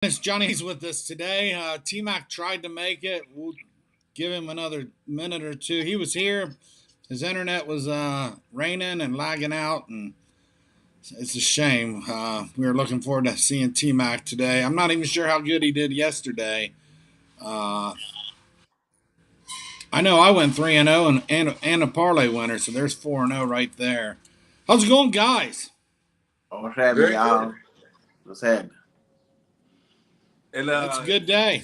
Johnny's with us today. Tmac tried to make it. We'll give him another minute or two. He was here. His internet was raining and lagging out, and it's a shame. We were looking forward to seeing Tmac today. I'm not even sure how good he did yesterday. Uh, I know I went 3-0 and a parlay winner, so there's 4-0 right there. How's it going, guys? Oh, what's happening, Very y'all? good. What's happening? And It's a good day.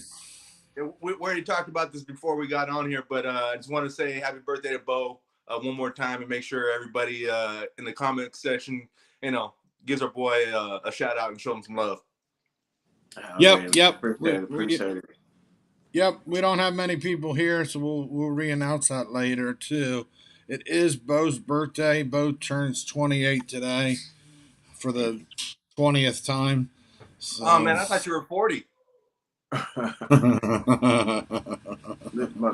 we already talked about this before we got on here, but I just want to say happy birthday to Bo one more time and make sure everybody in the comment section, gives our boy a shout out and show him some love. Yep. Appreciate it. Yep, we don't have many people here, so we'll re-announce that later too. It is Bo's birthday. Bo turns 28 today for the 20th time. So. Oh man, I thought you were 40. But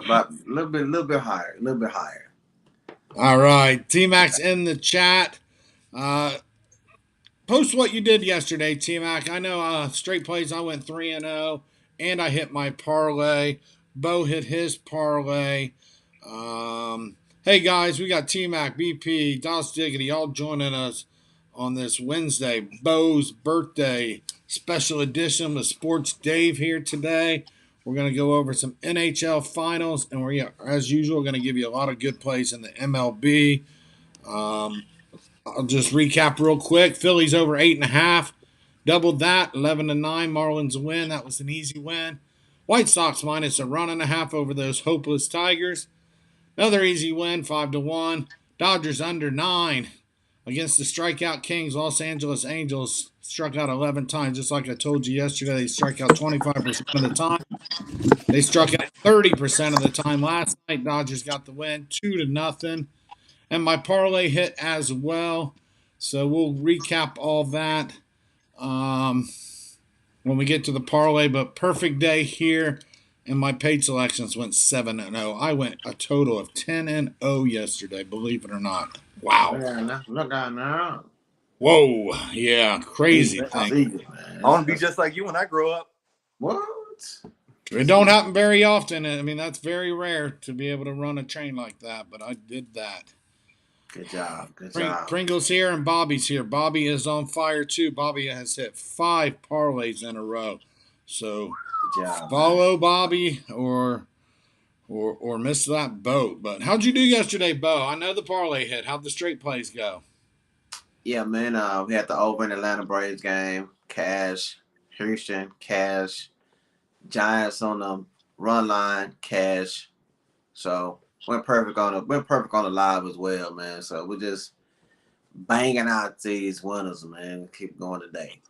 a little bit higher. All right, T-Mac's in the chat. Post what you did yesterday, T-Mac. I know straight plays. I went 3-0, and I hit my parlay. Bo hit his parlay. Hey guys, we got T-Mac, BP, Dos Diggity, all joining us on this Wednesday, Bo's birthday special edition with Sports Dave here today. We're going to go over some NHL finals, and we're, as usual, going to give you a lot of good plays in the MLB. I'll just recap real quick. Phillies over 8.5. Doubled that, 11-9. Marlins win. That was an easy win. White Sox minus a run and a half over those hopeless Tigers. Another easy win, 5-1. Dodgers under 9 against the strikeout Kings. Los Angeles Angels struck out 11 times. Just like I told you yesterday, they strike out 25% of the time. They struck out 30% of the time last night. Dodgers got the win, 2-0. And my parlay hit as well. So we'll recap all that when we get to the parlay. But perfect day here. And my paid selections went 7-0. I went a total of 10-0 yesterday, believe it or not. Wow. Look out now. Whoa. Yeah, crazy thing. I want to be just like you when I grow up. What? It don't happen very often. I mean, that's very rare to be able to run a train like that, but I did that. Good job. Pringle's here and Bobby's here. Bobby is on fire too. Bobby has hit 5 parlays in a row. So follow Bobby or miss that boat. But how'd you do yesterday, Bo? I know the parlay hit. How'd the straight plays go? Yeah, man. We had the over in Atlanta Braves game. Cash. Houston. Cash. Giants on the run line. Cash. So went perfect on the live as well, man. So we're just banging out these winners, man. Keep going today.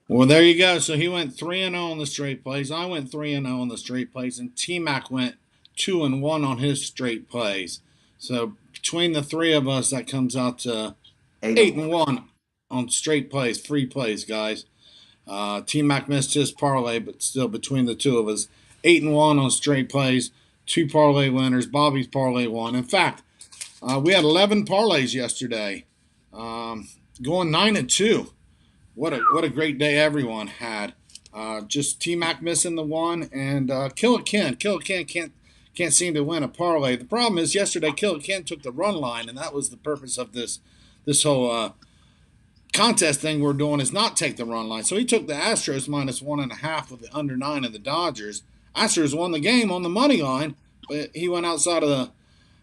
Well, there you go. So he went 3-0 on the straight plays. I went 3-0 on the straight plays, and T-Mac went 2-1 on his straight plays. So between the three of us, that comes out to 8-1 on straight plays, free plays, guys. T-Mac missed his parlay, but still between the two of us, 8-1 on straight plays, 2 parlay winners. Bobby's parlay won. In fact, we had 11 parlays yesterday, going 9-2. What a great day everyone had. Just T-Mac missing the one, and Kill It Ken can't seem to win a parlay. The problem is yesterday Kill It Ken took the run line, and that was the purpose of this whole contest thing we're doing is not take the run line. So he took the Astros minus 1.5 with the under 9 of the Dodgers. Astros won the game on the money line, but he went outside of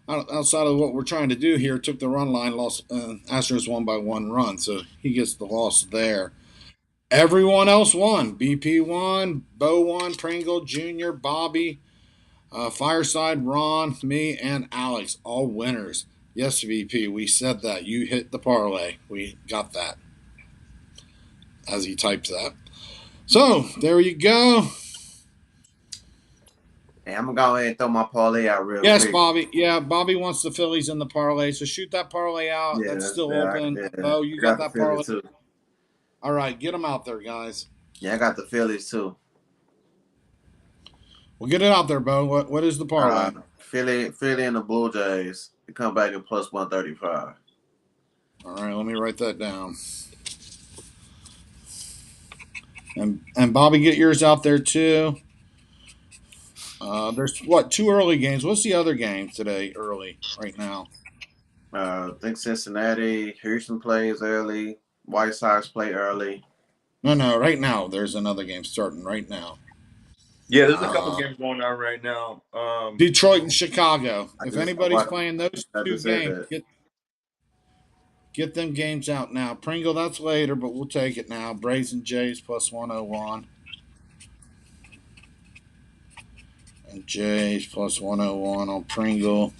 what we're trying to do here, took the run line, lost. Astros won by 1 run, so he gets the loss there. Everyone else won. BP won, Bo won, Pringle, Junior, Bobby, Fireside, Ron, me, and Alex, all winners. Yes, VP, we said that. You hit the parlay. We got that. As he types that. So, there you go. Hey, I'm going to go ahead and throw my parlay out real quick. Yes, Bobby. Yeah, Bobby wants the Phillies in the parlay. So shoot that parlay out. Yeah, that's still open. Yeah. Oh, you got that parlay too. All right, get them out there, guys. Yeah, I got the Phillies too. Well, get it out there, Bo. What is the parlay? Philly and the Blue Jays. They come back at plus 135. All right, let me write that down. And Bobby, get yours out there too. There's what, 2 early games. What's the other game today? Early right now. I think Cincinnati, Houston plays early. White Sox play early. No. Right now, there's another game starting right now. Yeah, there's a couple games going on right now. Detroit and Chicago. I If just anybody's playing those I two just said games, that. get them games out now. Pringle, that's later, but we'll take it now. Braves and Jays plus 101. And Jays plus 101 on Pringle.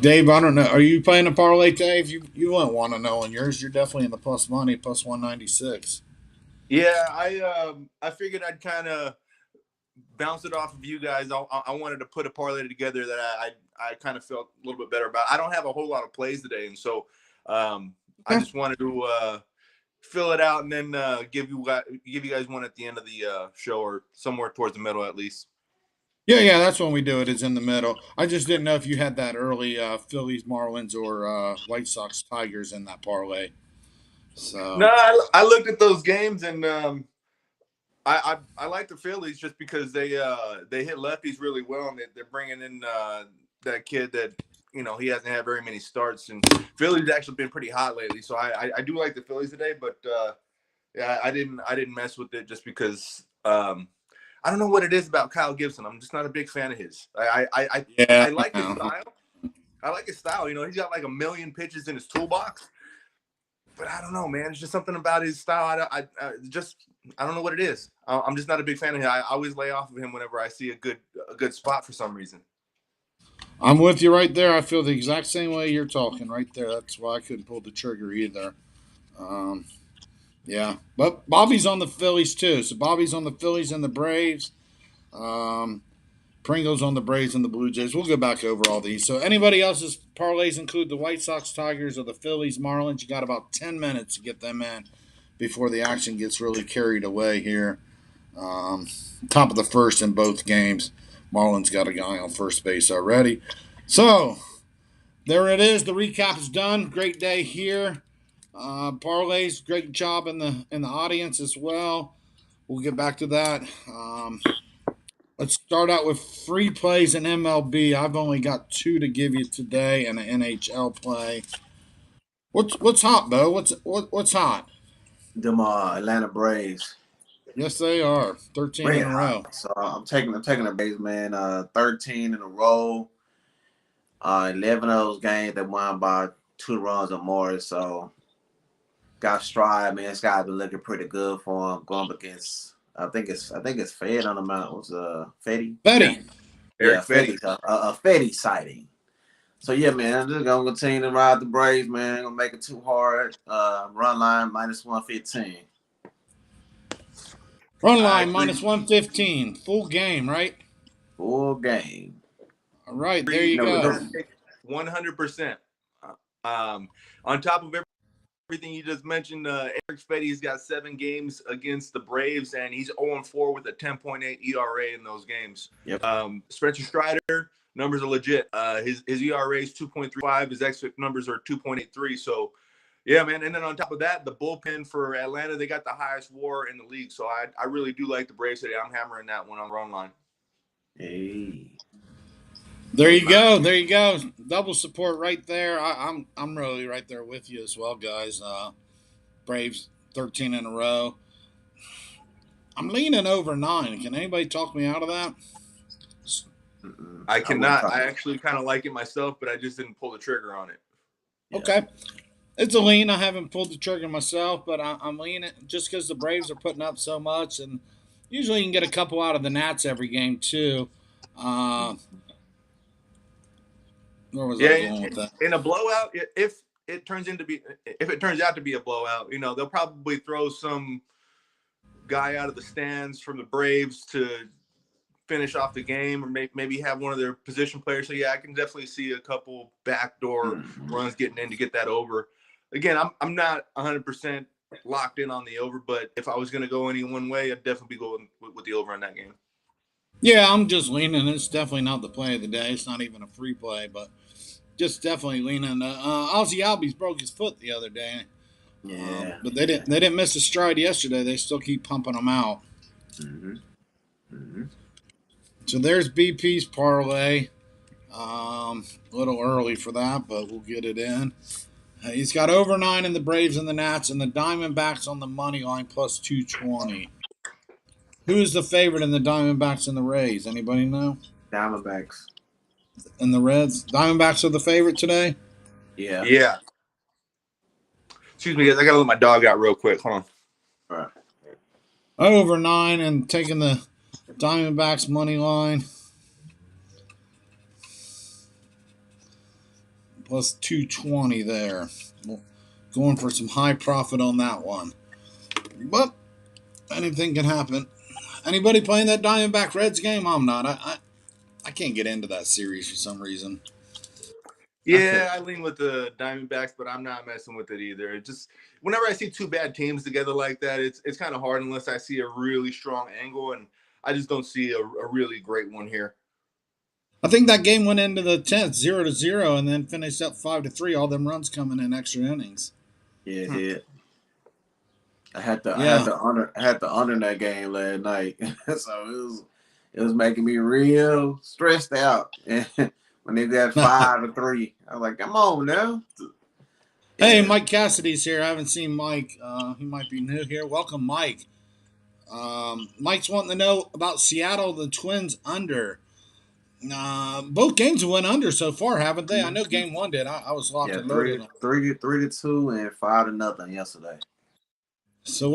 Dave, I don't know. Are you playing a parlay, Dave? You wouldn't want to know on yours. You're definitely in the plus money, plus 196. Yeah, I figured I'd kind of bounce it off of you guys. I wanted to put a parlay together that I kind of felt a little bit better about. I don't have a whole lot of plays today, and so I just wanted to fill it out and then give you guys one at the end of the show or somewhere towards the middle at least. Yeah, that's when we do it. Is in the middle. I just didn't know if you had that early Phillies, Marlins, or White Sox, Tigers in that parlay. So No, I looked at those games and I like the Phillies just because they hit lefties really well and they're bringing in that kid that he hasn't had very many starts, and Philly's actually been pretty hot lately. So I do like the Phillies today, but yeah, I didn't mess with it just because I don't know what it is about Kyle Gibson. I'm just not a big fan of his. I like his style. I like his style. He's got like a million pitches in his toolbox, but I don't know, man. It's just something about his style. I don't know what it is. I'm just not a big fan of him. I always lay off of him whenever I see a good spot for some reason. I'm with you right there. I feel the exact same way you're talking right there. That's why I couldn't pull the trigger either. Yeah, but Bobby's on the Phillies too. So Bobby's on the Phillies and the Braves. Pringle's on the Braves and the Blue Jays. We'll go back over all these. So anybody else's parlays include the White Sox, Tigers, or the Phillies, Marlins. You got about 10 minutes to get them in before the action gets really carried away here. Top of the first in both games. Marlins got a guy on first base already. So there it is. The recap is done. Great day here. Parlays, great job in the audience as well. We'll get back to that. Let's start out with free plays in MLB. I've only got 2 to give you today and an NHL play. What's hot, Bo? What's hot? Them Atlanta Braves. Yes, they are. 13 Red in a row. hot. So I'm taking the Braves, man. 13 in a row. 11 of those games that won by 2 runs or more. So got stride, man. This guy's been looking pretty good for him. Going up against, I think it's Fed on the mound. What's Fetty? Betty. Yeah, Fetty. A Fetty sighting. So yeah, man, I'm just gonna continue to ride the Braves, man. Gonna make it too hard. Run line minus 115. Run line minus 115. Full game, right? Full game. All right, there you go. 100%. On top of everything you just mentioned, Eric Spetty's got 7 games against the Braves, and he's 0-4 with a 10.8 ERA in those games. Yep. Spencer Strider, numbers are legit. His ERA is 2.35. His exit numbers are 2.83. So, yeah, man. And then on top of that, the bullpen for Atlanta, they got the highest WAR in the league. So I really do like the Braves today. I'm hammering that one on the run line. Hey. There you go. There you go. Double support right there. I'm really right there with you as well, guys. Braves 13 in a row. I'm leaning over 9. Can anybody talk me out of that? I cannot. I actually kind of like it myself, but I just didn't pull the trigger on it. Yeah. Okay. It's a lean. I haven't pulled the trigger myself, but I'm leaning just because the Braves are putting up so much, and usually you can get a couple out of the Nats every game too. Where was I going with that? In a blowout, if it turns out to be a blowout, they'll probably throw some guy out of the stands from the Braves to finish off the game, or maybe have one of their position players. So yeah, I can definitely see a couple backdoor runs getting in to get that over. Again, I'm not 100% locked in on the over, but if I was going to go any one way, I'd definitely be going with the over in that game. Yeah, I'm just leaning. It's definitely not the play of the day. It's not even a free play, but just definitely leaning. Ozzy Albies broke his foot the other day. Yeah. But they didn't miss a stride yesterday. They still keep pumping them out. Mm-hmm. Mm-hmm. So there's BP's parlay. A little early for that, but we'll get it in. He's got over 9 in the Braves and the Nats, and the Diamondbacks on the money line plus 220. Who is the favorite in the Diamondbacks and the Rays? Anybody know? Diamondbacks. And the Reds? Diamondbacks are the favorite today? Yeah. Yeah. Excuse me, guys. I gotta let my dog out real quick. Hold on. Right. Over 9 and taking the Diamondbacks money line. Plus 220 there. Going for some high profit on that one. But anything can happen. Anybody playing that Diamondback Reds game? I'm not. I can't get into that series for some reason. Yeah, I lean with the Diamondbacks, but I'm not messing with it either. It just whenever I see two bad teams together like that, it's kind of hard unless I see a really strong angle, and I just don't see a really great one here. I think that game went into the 10th, 0-0, and then finished up 5-3. All them runs coming in extra innings. Yeah, it did. I had the Yeah. under that game last night, so it was making me real stressed out. And when they got 5-3, I was like, "Come on now." Hey, Yeah. Mike Cassidy's here. I haven't seen Mike. He might be new here. Welcome, Mike. Mike's wanting to know about Seattle, the Twins under. Both games have went under so far, haven't they? I know game one did. I was locked Yeah, and loaded. 3-2 and 5-0 yesterday. So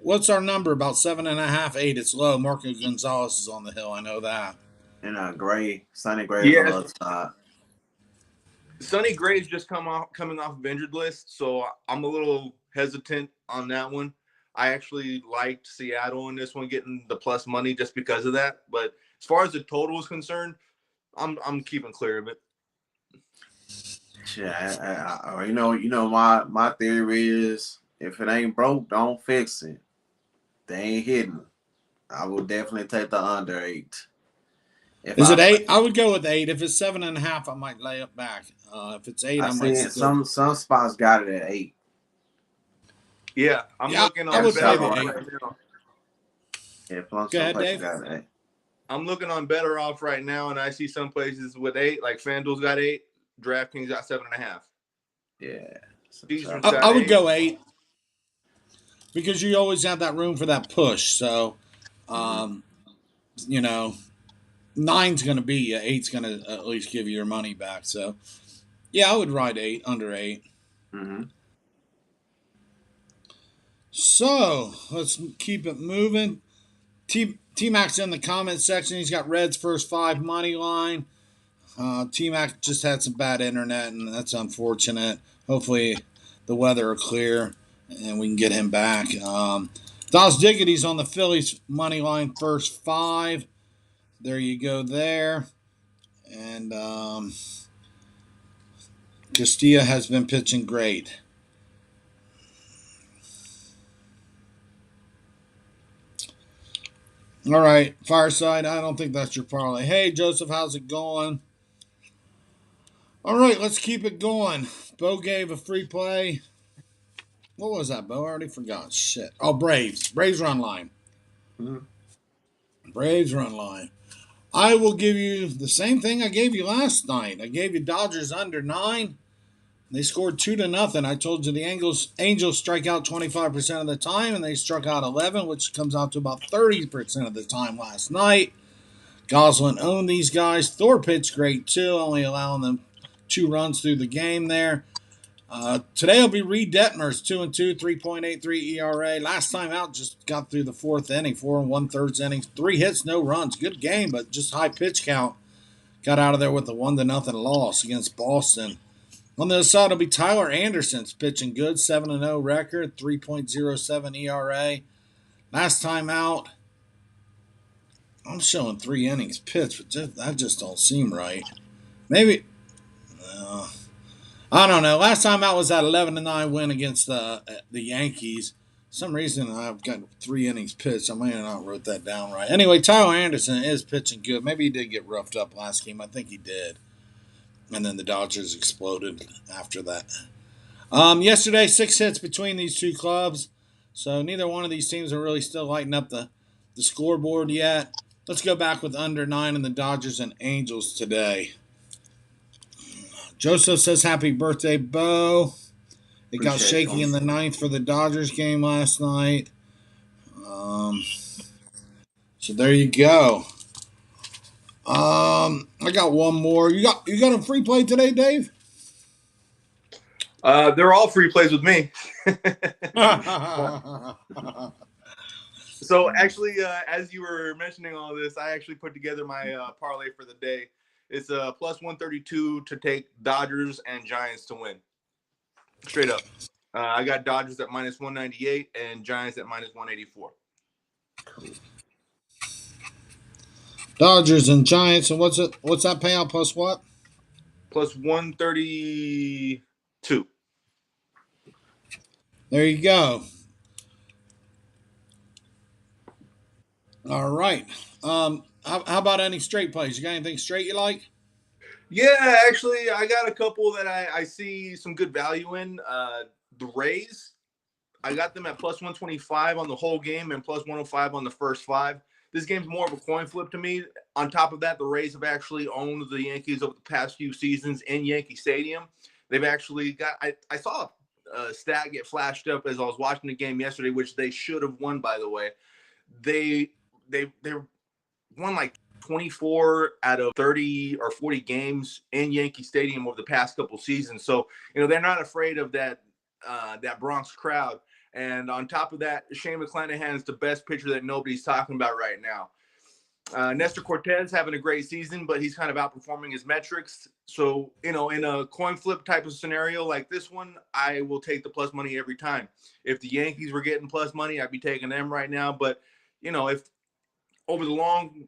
what's our number? About 7.5, 8. It's low. Marco Gonzalez is on the hill. I know that. And Sonny Gray is on the other side. Sonny Gray's just coming off of injured list, so I'm a little hesitant on that one. I actually liked Seattle in this one, getting the plus money just because of that. But as far as the total is concerned, I'm keeping clear of it. Yeah, my theory is if it ain't broke, don't fix it. They ain't hidden. I will definitely take the under 8. Is it 8? I would go with 8. If it's 7.5, I might lay it back. If it's 8, I might still. Some spots got it at 8. Yeah, I'm looking on BettorOff right now. Yeah, go ahead, Dave. Got it at 8. I'm looking on BettorOff right now, and I see some places with 8, like FanDuel's got 8, DraftKings got 7.5. Yeah, I would go 8 because you always have that room for that push. So, 9's going to be you. 8's going to at least give you your money back. So, yeah, I would ride 8, under 8. Mm-hmm. So, let's keep it moving. Tmac's in the comment section. He's got Reds first 5 money line. Tmac just had some bad internet, and that's unfortunate. Hopefully, the weather will clear and we can get him back. Dos Diggity's on the Phillies money line first 5. There you go there. And Castilla has been pitching great. All right, Fireside, I don't think that's your parlay. Hey, Joseph, how's it going? All right, let's keep it going. Bo gave a free play. What was that, Bo? I already forgot. Shit. Oh, Braves. Braves run line. Braves run line. I will give you the same thing I gave you last night. I gave you Dodgers under 9. They scored 2-0. I told you the Angels strike out 25% of the time, and they struck out 11, which comes out to about 30% of the time last night. Goslin owned these guys. Thor pitched great too, only allowing them 2 runs through the game there. Today will be Reed Detmers, 2-2, 3.83 ERA. Last time out, just got through the 4th inning, 4 1/3 innings, 3 hits, no runs. Good game, but just high pitch count. Got out of there with a 1-0 loss against Boston. On the other side will be Tyler Anderson's pitching good, 7-0 record, 3.07 ERA. Last time out, I'm showing 3 innings pitched, but that just don't seem right. Maybe, I don't know. Last time out was that 11-9 win against the Yankees. For some reason I've got 3 innings pitched. I may have not wrote that down right. Anyway, Tyler Anderson is pitching good. Maybe he did get roughed up last game. I think he did. And then the Dodgers exploded after that. Yesterday, 6 hits between these two clubs. So neither one of these teams are really still lighting up the scoreboard yet. Let's go back with under 9 in the Dodgers and Angels today. Joseph says happy birthday, Bo. It got Appreciate shaky in you. the ninth for the Dodgers game last night. Um, so there you go. I got one more. You got a free play today, Dave? They're all free plays with me. So actually, as you were mentioning all this, I actually put together my parlay for the day. It's a plus 132 to take Dodgers and Giants to win. Straight up. I got Dodgers at minus 198 and Giants at minus 184. Dodgers and Giants. And what's it? What's that payout plus what? Plus 132. There you go. All right. How about any straight plays? You got anything straight you like? Yeah, actually, I got a couple that I see some good value in. The Rays, I got them at plus 125 on the whole game and plus 105 on the first five. This game's more of a coin flip to me. On top of that, the Rays have actually owned the Yankees over the past few seasons in Yankee Stadium. They've actually got I saw a stat get flashed up as I was watching the game yesterday, which they should have won, by the way. They won like 24 out of 30 or 40 games in Yankee Stadium over the past couple seasons. So, they're not afraid of that Bronx crowd. And on top of that, Shane McClanahan is the best pitcher that nobody's talking about right now. Nestor Cortez having a great season, but he's kind of outperforming his metrics. So, in a coin flip type of scenario like this one, I will take the plus money every time. If the Yankees were getting plus money, I'd be taking them right now. But, if over the long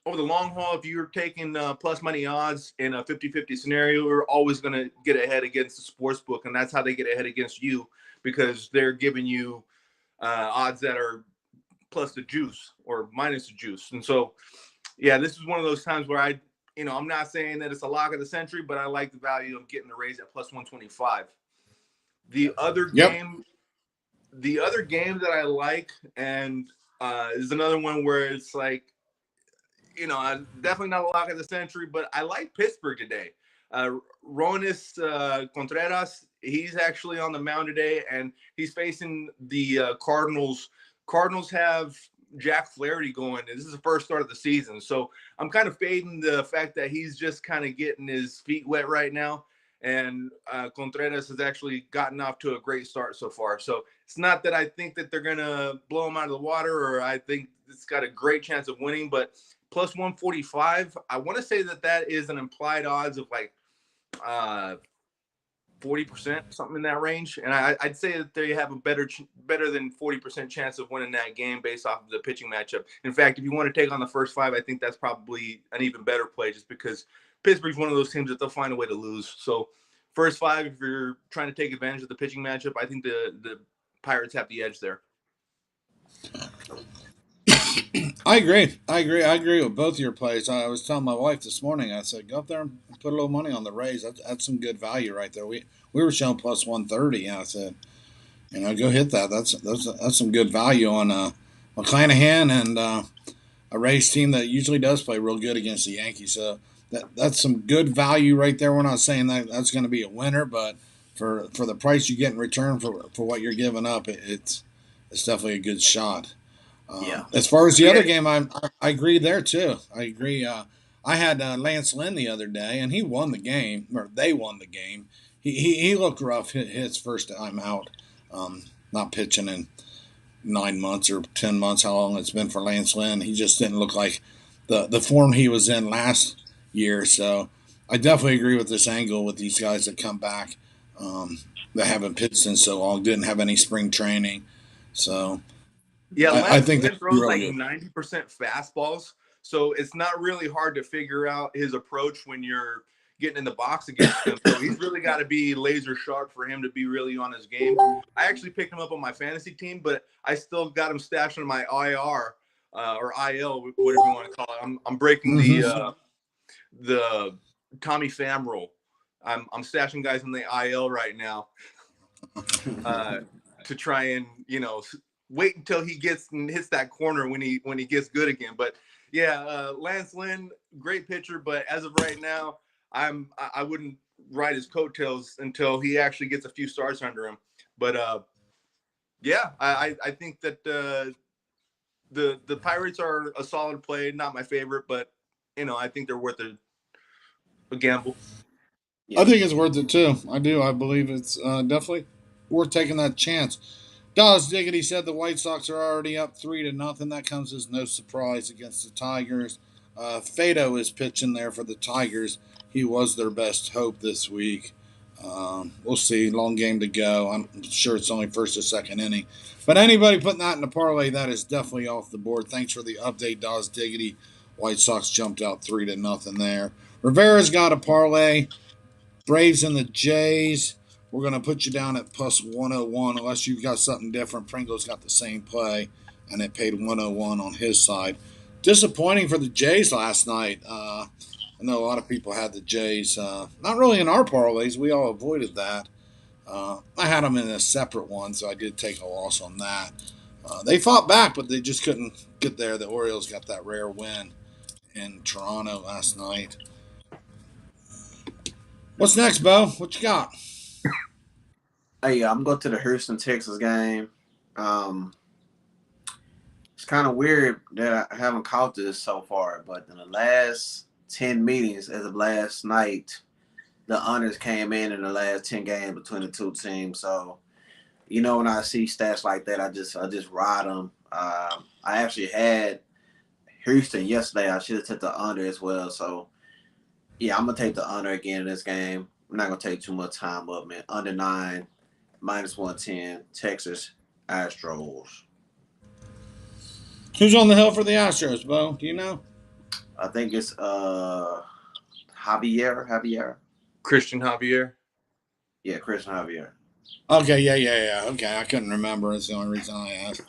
haul, if you're taking plus money odds in a 50-50 scenario, you're always going to get ahead against the sports book, and that's how they get ahead against you, because they're giving you odds that are plus the juice or minus the juice. And so, yeah, this is one of those times where I'm not saying that it's a lock of the century, but I like the value of getting the Rays at plus 125. The other Yep. game that I like, and is another one where it's like, definitely not a lock of the century, but I like Pittsburgh today. Ronis Contreras, he's actually on the mound today, and he's facing the Cardinals. Cardinals have Jack Flaherty going, and this is the first start of the season. So I'm kind of fading the fact that he's just kind of getting his feet wet right now. And Contreras has actually gotten off to a great start so far. So it's not that I think that they're going to blow him out of the water, or I think it's got a great chance of winning, but plus 145, I want to say that is an implied odds of like 40%, something in that range. And I'd say that they have a better than 40% chance of winning that game based off of the pitching matchup. In fact, if you want to take on the first five, I think that's probably an even better play, just because Pittsburgh's one of those teams that they'll find a way to lose. So first five, if you're trying to take advantage of the pitching matchup, I think the Pirates have the edge there. I agree with both your plays. I was telling my wife this morning. I said, go up there and put a little money on the Rays. That's some good value right there. We were showing plus 130, and I said, go hit that. That's some good value on McClanahan and a Rays team that usually does play real good against the Yankees. So that's some good value right there. We're not saying that that's going to be a winner, but for the price you get in return for what you're giving up, it's definitely a good shot. Yeah. As far as the other game, I agree there too. I agree. I had Lance Lynn the other day, and he won the game, or they won the game. He looked rough his first time out, not pitching in 9 months or 10 months, how long it's been for Lance Lynn. He just didn't look like the form he was in last year. So I definitely agree with this angle with these guys that come back that haven't pitched in so long, didn't have any spring training. So yeah, I Lance think Lynn that's throws really like good. 90% fastballs, so it's not really hard to figure out his approach when you're getting in the box against him. So he's really got to be laser sharp for him to be really on his game. I actually picked him up on my fantasy team, but I still got him stashed on my IR or IL, whatever you want to call it. I'm breaking the Tommy Pham rule. I'm stashing guys in the IL right now. to try and wait until he hits that corner when he gets good again. But yeah, Lance Lynn, great pitcher, but as of right now, I wouldn't ride his coattails until he actually gets a few starts under him. But yeah, I think that the Pirates are a solid play. Not my favorite, but I think they're worth a gamble. I think it's worth it too. I do. I believe it's definitely worth taking that chance. Dallas Diggity said the White Sox are already up 3-0. That comes as no surprise against the Tigers. Fado is pitching there for the Tigers. He was their best hope this week. We'll see. Long game to go. I'm sure it's only first or second inning. But anybody putting that in the parlay, that is definitely off the board. Thanks for the update, Dallas Diggity. White Sox jumped out 3-0 there. Rivera's got a parlay. Braves and the Jays. We're going to put you down at plus 101 unless you've got something different. Pringle's got the same play, and it paid 101 on his side. Disappointing for the Jays last night. I know a lot of people had the Jays. Not really in our parlays. We all avoided that. I had them in a separate one, so I did take a loss on that. They fought back, but they just couldn't get there. The Orioles got that rare win in Toronto last night. What's next, Bo? What you got? Hey, I'm going to the Houston, Texas game. It's kind of weird that I haven't caught this so far, but in the last 10 meetings as of last night, the honors came in the last 10 games between the two teams. So, when I see stats like that, I just ride them. I actually had Houston yesterday. I should have took the under as well. So, yeah, I'm going to take the under again in this game. I'm not going to take too much time up, man. Under 9, minus 110, Texas Astros. Who's on the hill for the Astros, Bo? Do you know? I think it's Javier. Christian Javier. Yeah, Christian Javier. Okay, yeah. Okay, I couldn't remember. That's the only reason I asked.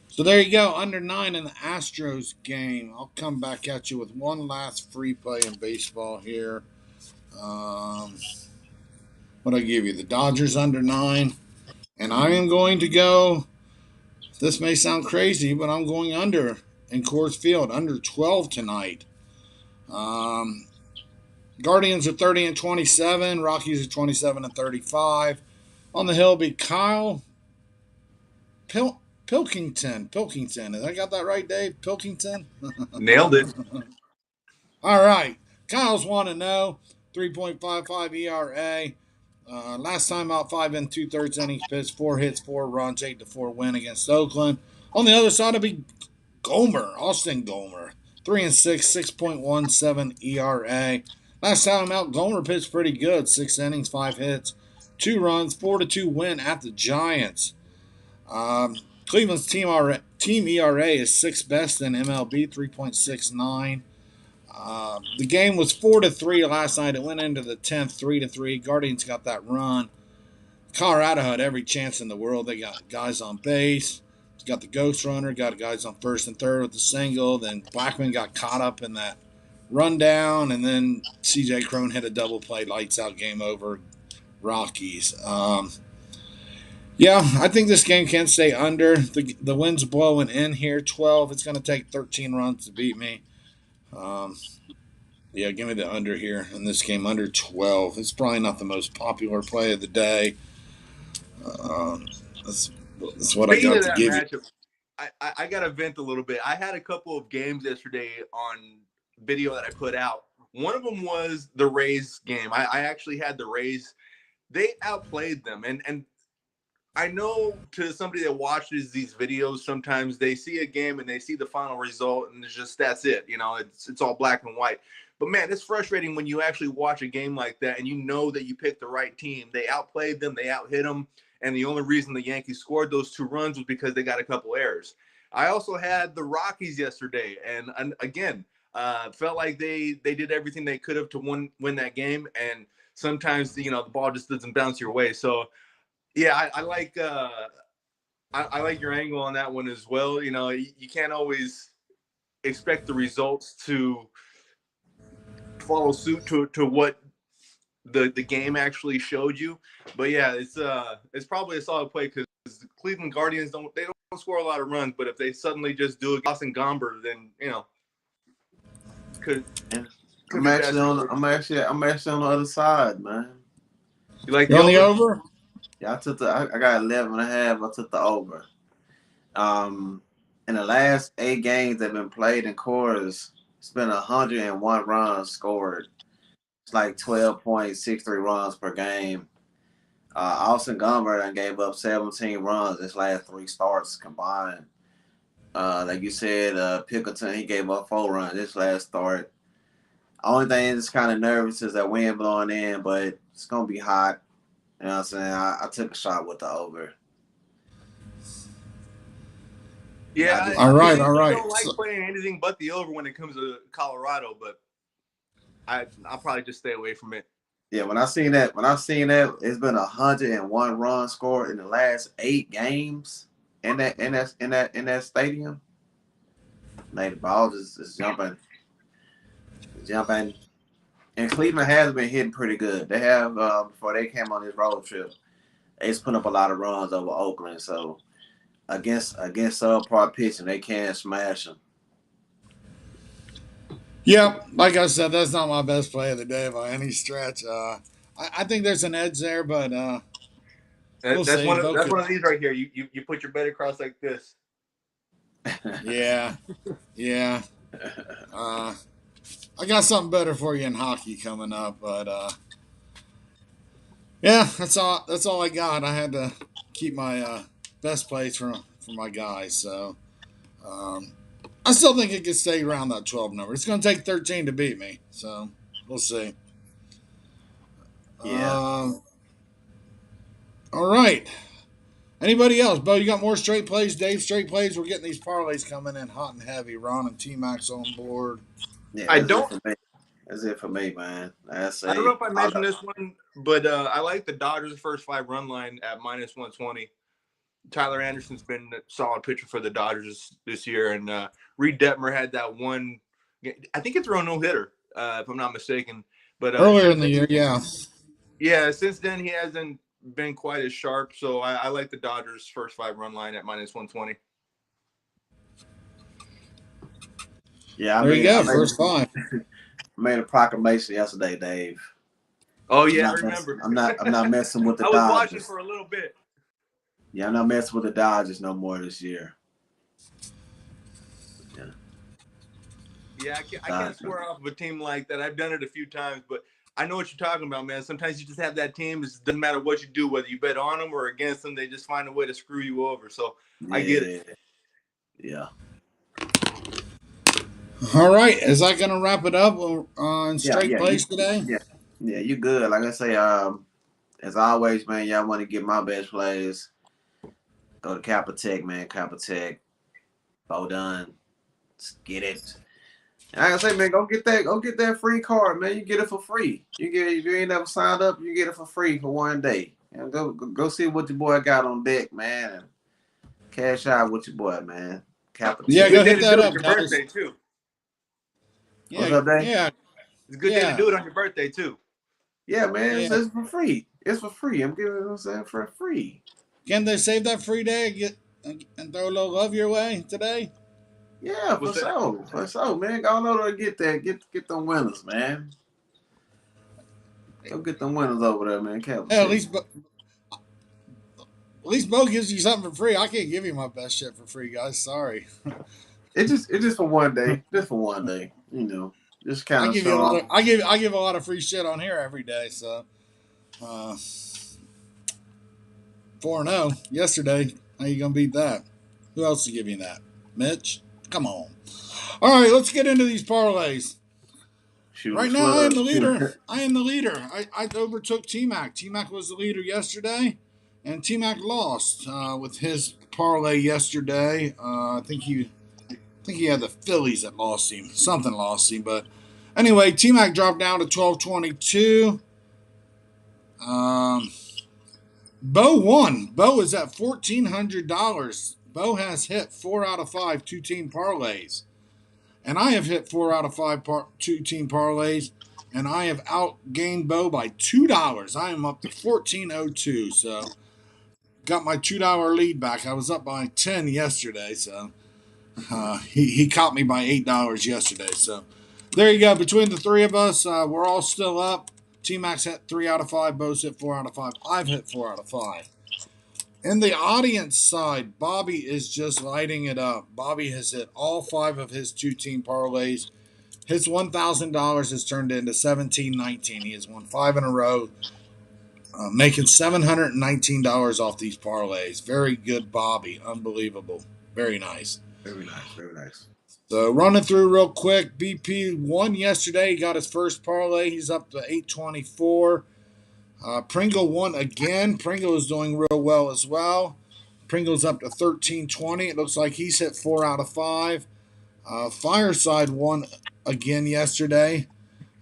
So there you go, under 9 in the Astros game. I'll come back at you with one last free play in baseball here. What I give you? The Dodgers under 9. And I am going to go, this may sound crazy, but I'm going under in Coors Field, under 12 tonight. Guardians are 30-27. Rockies are 27-35. On the hill be Kyle Pilkington. Pilkington. Have I got that right, Dave? Pilkington? Nailed it. All right. Kyle's 1-0, 3.55 ERA. Last time out, 5 2/3 innings pitched, 4 hits, 4 runs, 8-4 win against Oakland. On the other side, it'll be Austin Gomer, 3-6, 6.17 ERA. Last time out, Gomer pitched pretty good, 6 innings, 5 hits, 2 runs, 4-2 win at the Giants. Cleveland's team ERA is 6th best in MLB, 3.69. The game was 4-3 last night. It went into the 10th, 3-3. Guardians got that run. Colorado had every chance in the world. They got guys on base. Got the ghost runner. Got guys on first and third with the single. Then Blackman got caught up in that rundown, and then C.J. Cron hit a double play, lights out, game over. Rockies. Yeah, I think this game can stay under. The wind's blowing in here, 12. It's going to take 13 runs to beat me. Yeah, give me the under here in this game, under 12. It's probably not the most popular play of the day. That's what I got to give you. I got to vent a little bit. I had a couple of games yesterday on video that I put out. One of them was the Rays game. I actually had the Rays. They outplayed them. And I know to somebody that watches these videos, sometimes they see a game and they see the final result and it's just, that's it. It's all black and white. But, man, it's frustrating when you actually watch a game like that and you know that you picked the right team. They outplayed them. They outhit them. And the only reason the Yankees scored those 2 runs was because they got a couple errors. I also had the Rockies yesterday. And again, felt like they did everything they could have to win that game. And sometimes, the ball just doesn't bounce your way. So, yeah, I like I like your angle on that one as well. You can't always expect the results to follow suit to what the game actually showed you. But yeah, it's probably a solid play because the Cleveland Guardians don't score a lot of runs, but if they suddenly just do it, Austin Gomber, then could I'm be a bad actually on. situation. I'm actually on the other side, man. You like You the on the over? over? Yeah, I got 11.5. I took the over. In the last 8 games that have been played in quarters, it's been 101 runs scored. It's like 12.63 runs per game. Austin Gomber done gave up 17 runs his last 3 starts combined. Like you said, Pickleton, he gave up 4 runs this last start. Only thing that's kind of nervous is that wind blowing in, but it's going to be hot. You know what I'm saying? I took a shot with the over. Yeah, All I right, all usually right. don't like playing anything but the over when it comes to Colorado, but I'll probably just stay away from it. Yeah, when I seen that, it's been 101 runs scored in the last 8 games in that stadium. Like the ball is jumping. And Cleveland has been hitting pretty good. They have before they came on this road trip, they just put up a lot of runs over Oakland. So against subpar pitching, they can smash them. Yeah, like I said, that's not my best play of the day by any stretch. I think there's an edge there, but we'll That's see. one of these right here. You put your bet across like this. Yeah, yeah. I got something better for you in hockey coming up, but yeah, that's all I got. I had to keep my best plays for my guys, so um, I still think it could stay around that 12 number. It's going to take 13 to beat me, so we'll see. Yeah. All right. Anybody else? Bo, you got more straight plays? Dave, straight plays? We're getting these parlays coming in hot and heavy. Ron and Tmac on board. Yeah, I that's it don't for me. That's it for me, man. I don't know if I mentioned this one, but I like the Dodgers' first 5 run line at minus 120. Tyler Anderson's been a solid pitcher for the Dodgers this year, and Reed Detmer had that one. I think it's a no hitter, if I'm not mistaken. But Earlier in the year, yeah. Yeah, since then he hasn't been quite as sharp. So I like the Dodgers' first 5 run line at minus 120. Yeah, There you go. First 5. I made a proclamation yesterday, Dave. Oh yeah, I remember. I'm not messing with the I was Dodgers. watching for a little bit. Yeah, I'm not messing with the Dodgers no more this year. Yeah, I can't swear off of a team like that. I've done it a few times, but I know what you're talking about, man. Sometimes you just have that team. It doesn't matter what you do, whether you bet on them or against them. They just find a way to screw you over. So I get it. Yeah. All right. Is that going to wrap it up on straight plays today? Yeah, you good. Like I say, as always, man, y'all want to get my best plays, go to Capitech, man. Capitech. Bo done. Let's get it. And like I say, man, go get that free card, man. You get it for free. If you ain't never signed up, you get it for free for one day. And go see what your boy got on deck, man. And cash out with your boy, man. Capitech. Yeah, go hit that up, your guys. birthday too. Yeah, what's up, Dave? Yeah. It's a good day to do it on your birthday too. Yeah, man. Yeah. It's for free. It's for free. I'm giving it for free. Can they save that free day and throw a little love your way today? Yeah, for sure, man. Go on over there and get them winners, man. Go get them winners over there, man. Hey, at least Bo gives you something for free. I can't give you my best shit for free, guys. Sorry. It's just for one day. Just for one day. You know. Just kind of show. I give a lot of free shit on here every day. So 4-0 yesterday. How you gonna beat that? Who else is giving that? Mitch? Come on. All right, let's get into these parlays. Right now, I am the leader. I overtook Tmac. Tmac was the leader yesterday, and Tmac lost with his parlay yesterday. I think he had the Phillies that lost him. Something lost him, but anyway, Tmac dropped down to 1222. Bo won. Bo is at $1,400. Bo has hit 4 out of 5 2-team parlays. And I have hit 4 out of 5 2-team parlays. and I have outgained Bo by $2. I am up to 14.02. So got my $2 lead back. I was up by 10 yesterday, so he caught me by $8 yesterday. So there you go. Between the three of us, we're all still up. Tmac hit 3 out of 5. Bo's hit 4 out of 5. I've hit 4 out of 5. In the audience side, Bobby is just lighting it up. Bobby has hit all 5 of his 2-team parlays. His $1,000 has turned into $1,719. He has won 5 in a row, making $719 off these parlays. Very good, Bobby. Unbelievable. Very nice. Very nice. Very nice. So running through real quick, BP won yesterday. He got his first parlay. He's up to 824. Pringle won again. Pringle is doing real well as well. Pringle's up to 1320. It looks like he's hit 4 out of 5. Fireside won again yesterday.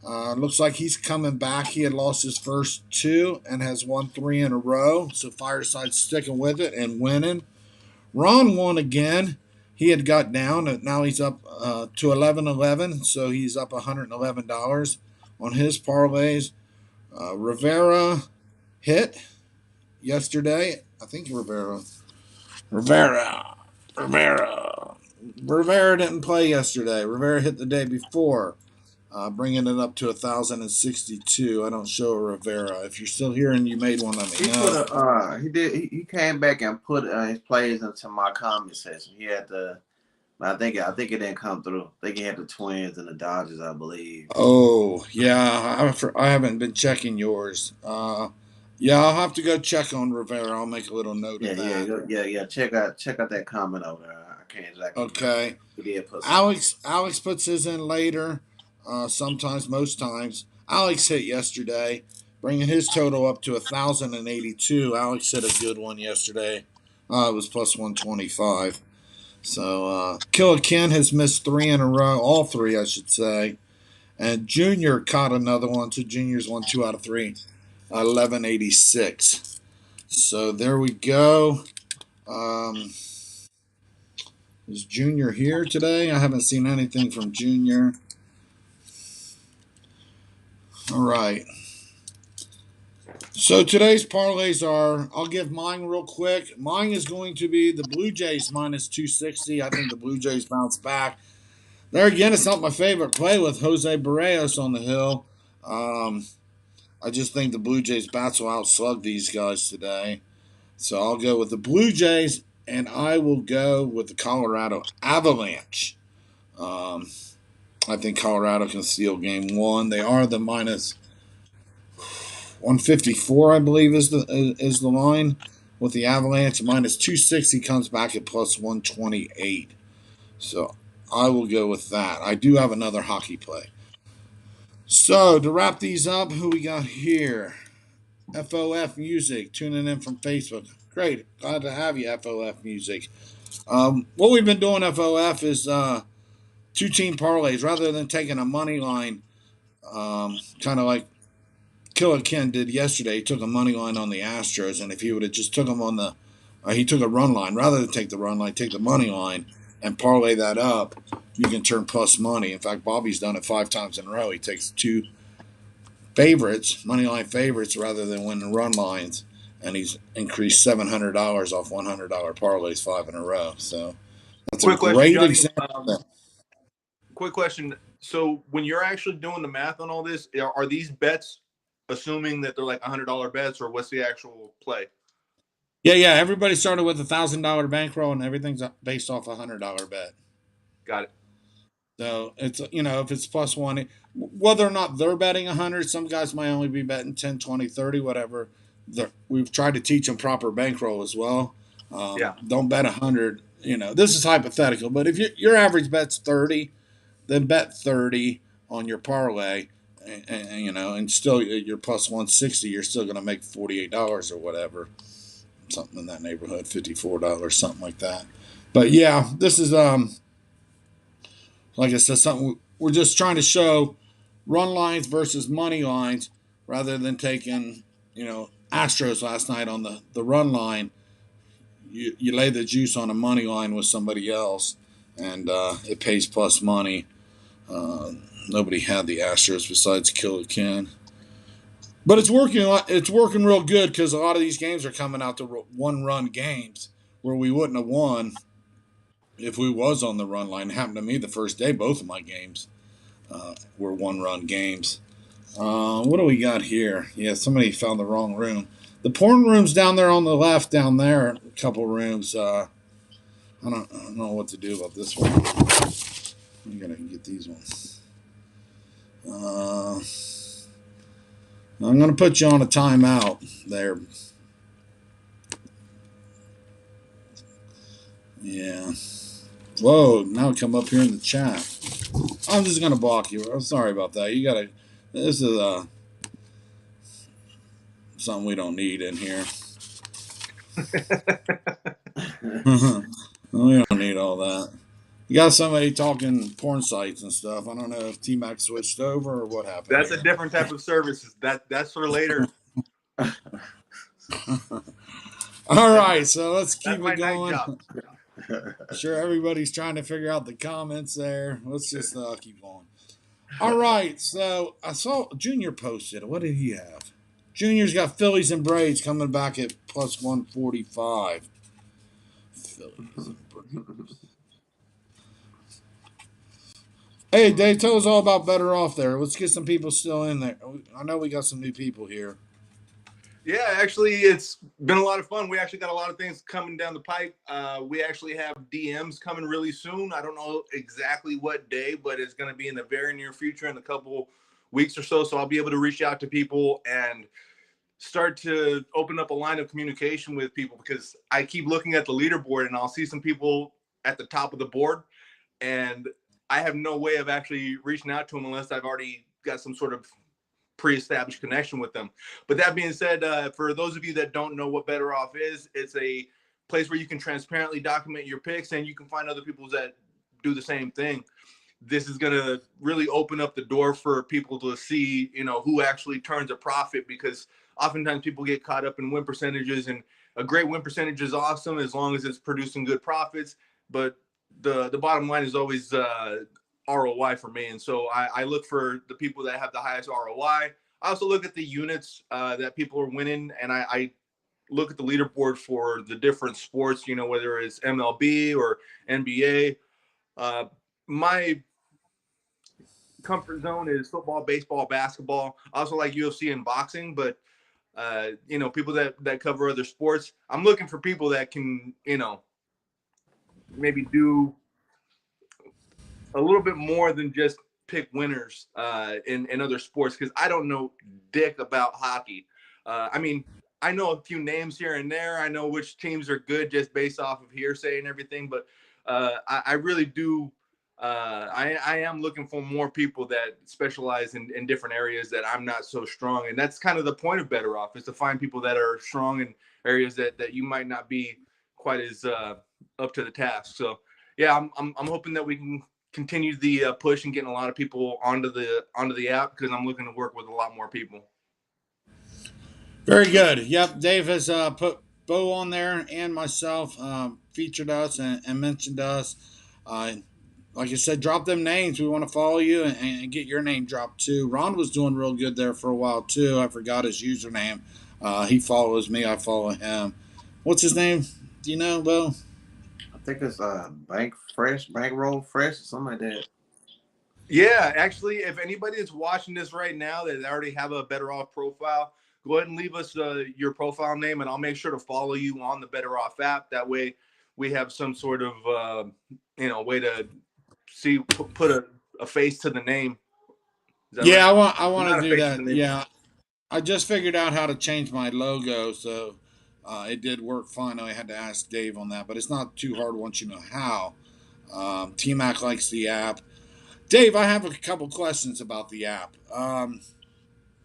Looks like he's coming back. He had lost his first 2 and has won 3 in a row. So Fireside's sticking with it and winning. Ron won again. He had got down, and now he's up to 1111. So he's up $111 on his parlays. Rivera hit yesterday. I think Rivera didn't play yesterday. Rivera hit the day before, bringing it up to 1,062. I don't show a Rivera. If you're still here and you made one, let me know. He came back and put his plays into my comment section. He had the. I think it didn't come through. I think he had the Twins and the Dodgers, I believe. Oh yeah, I haven't been checking yours. Yeah, I'll have to go check on Rivera. I'll make a little note of that. Yeah. Check out that comment over there. I can't exactly. Okay. Alex puts his in later. Sometimes, most times. Alex hit yesterday, bringing his total up to 1,082. Alex hit a good one yesterday. It was plus 125. So Killer Ken has missed 3 in a row, all 3, I should say. And Junior caught another one. So Junior's won 2 out of 3, 1186. So there we go. Is Junior here today? I haven't seen anything from Junior. All right. So today's parlays are, I'll give mine real quick. Mine is going to be the Blue Jays minus 260. I think the Blue Jays bounce back. There again, it's not my favorite play with Jose Barrios on the hill. I just think the Blue Jays bats will outslug these guys today. So I'll go with the Blue Jays, and I will go with the Colorado Avalanche. I think Colorado can steal game 1. They are the minus 154, I believe, is the line with the Avalanche. Minus 260 comes back at plus 128. So I will go with that. I do have another hockey play. So to wrap these up, who we got here? FOF Music, tuning in from Facebook. Great. Glad to have you, FOF Music. What we've been doing, FOF, is 2-team parlays. Rather than taking a money line, kind of like Killer Ken did yesterday. He took a money line on the Astros, and if he would have just took him on the he took a run line. Rather than take the run line, take the money line and parlay that up, you can turn plus money. In fact, Bobby's done it 5 times in a row. He takes 2 favorites, money line favorites, rather than winning run lines, and he's increased $700 off $100 parlays 5 in a row. So that's a great example. Quick question. So when you're actually doing the math on all this, are these bets assuming that they're like $100 bets, or what's the actual play? Yeah. Everybody started with $1,000 bankroll, and everything's based off a $100 bet. Got it. So it's, if it's plus 1, whether or not they're betting 100, some guys might only be betting 10, 20, 30, whatever. We've tried to teach them proper bankroll as well. Don't bet 100. This is hypothetical, but if your average bet's 30, then bet 30 on your parlay, and still you're plus 160. You're still going to make $48 or whatever, something in that neighborhood, $54, something like that. But yeah, this is like I said, something we're just trying to show run lines versus money lines, rather than taking Astros last night on the run line. You lay the juice on a money line with somebody else, and it pays plus money. Nobody had the Astros besides Killer Ken. But it's working. It's working real good because a lot of these games are coming out to one-run games where we wouldn't have won if we was on the run line. It happened to me the first day. Both of my games were one-run games. What do we got here? Yeah, somebody found the wrong room. The porn room's down there on the left. Down there, a couple rooms. I don't know what to do about this one. I'm gonna get these ones. I'm gonna put you on a timeout there. Yeah. Whoa, now come up here in the chat. I'm just gonna block you. I'm sorry about that. You gotta. This is something we don't need in here. We don't need all that. You got somebody talking porn sites and stuff. I don't know if Tmac switched over or what happened. That's a different type of services. That's for later. All right, so let's keep That's my it going. night job. Sure, everybody's trying to figure out the comments there. Let's just keep going. All right, so I saw Junior posted. What did he have? Junior's got Phillies and Braves coming back at plus 145. Phillies and Braves. Hey, Dave, tell us all about Better Off there. Let's get some people still in there. I know we got some new people here. Yeah, actually, it's been a lot of fun. We actually got a lot of things coming down the pipe. We actually have DMs coming really soon. I don't know exactly what day, but it's going to be in the very near future in a couple weeks or so. So I'll be able to reach out to people and start to open up a line of communication with people, because I keep looking at the leaderboard and I'll see some people at the top of the board, and I have no way of actually reaching out to them unless I've already got some sort of pre-established connection with them. But that being said, for those of you that don't know what Better Off is, it's a place where you can transparently document your picks and you can find other people that do the same thing. This is going to really open up the door for people to see, who actually turns a profit, because oftentimes people get caught up in win percentages, and a great win percentage is awesome as long as it's producing good profits. But the bottom line is always ROI for me. And so I look for the people that have the highest ROI. I also look at the units that people are winning, and I look at the leaderboard for the different sports, whether it's MLB or NBA. My comfort zone is football, baseball, basketball. I also like UFC and boxing, but people that cover other sports. I'm looking for people that can, maybe do a little bit more than just pick winners in other sports, because I don't know dick about hockey. I know a few names here and there. I know which teams are good just based off of hearsay and everything, but I really do. I am looking for more people that specialize in different areas that I'm not so strong. And that's kind of the point of Better Off, is to find people that are strong in areas that you might not be quite as up to the task. So yeah, I'm hoping that we can continue the push and getting a lot of people onto the app, because I'm looking to work with a lot more people. Very good. Yep, Dave has put Bo on there and myself, featured us and mentioned us. Like I said, drop them names. We want to follow you and get your name dropped too. Ron was doing real good there for a while too. I forgot his username. He follows me. I follow him. What's his name? Do you know, Bo? I think it's Bankroll Fresh, or something like that. Yeah, actually, if anybody is watching this right now that already have a Better Off profile, go ahead and leave us your profile name, and I'll make sure to follow you on the Better Off app. That way, we have some sort of way to see put a face to the name. Yeah, right? I want to do that. Yeah, I just figured out how to change my logo, so it did work fine. I had to ask Dave on that, but it's not too hard once you know how. Tmac likes the app. Dave, I have a couple questions about the app.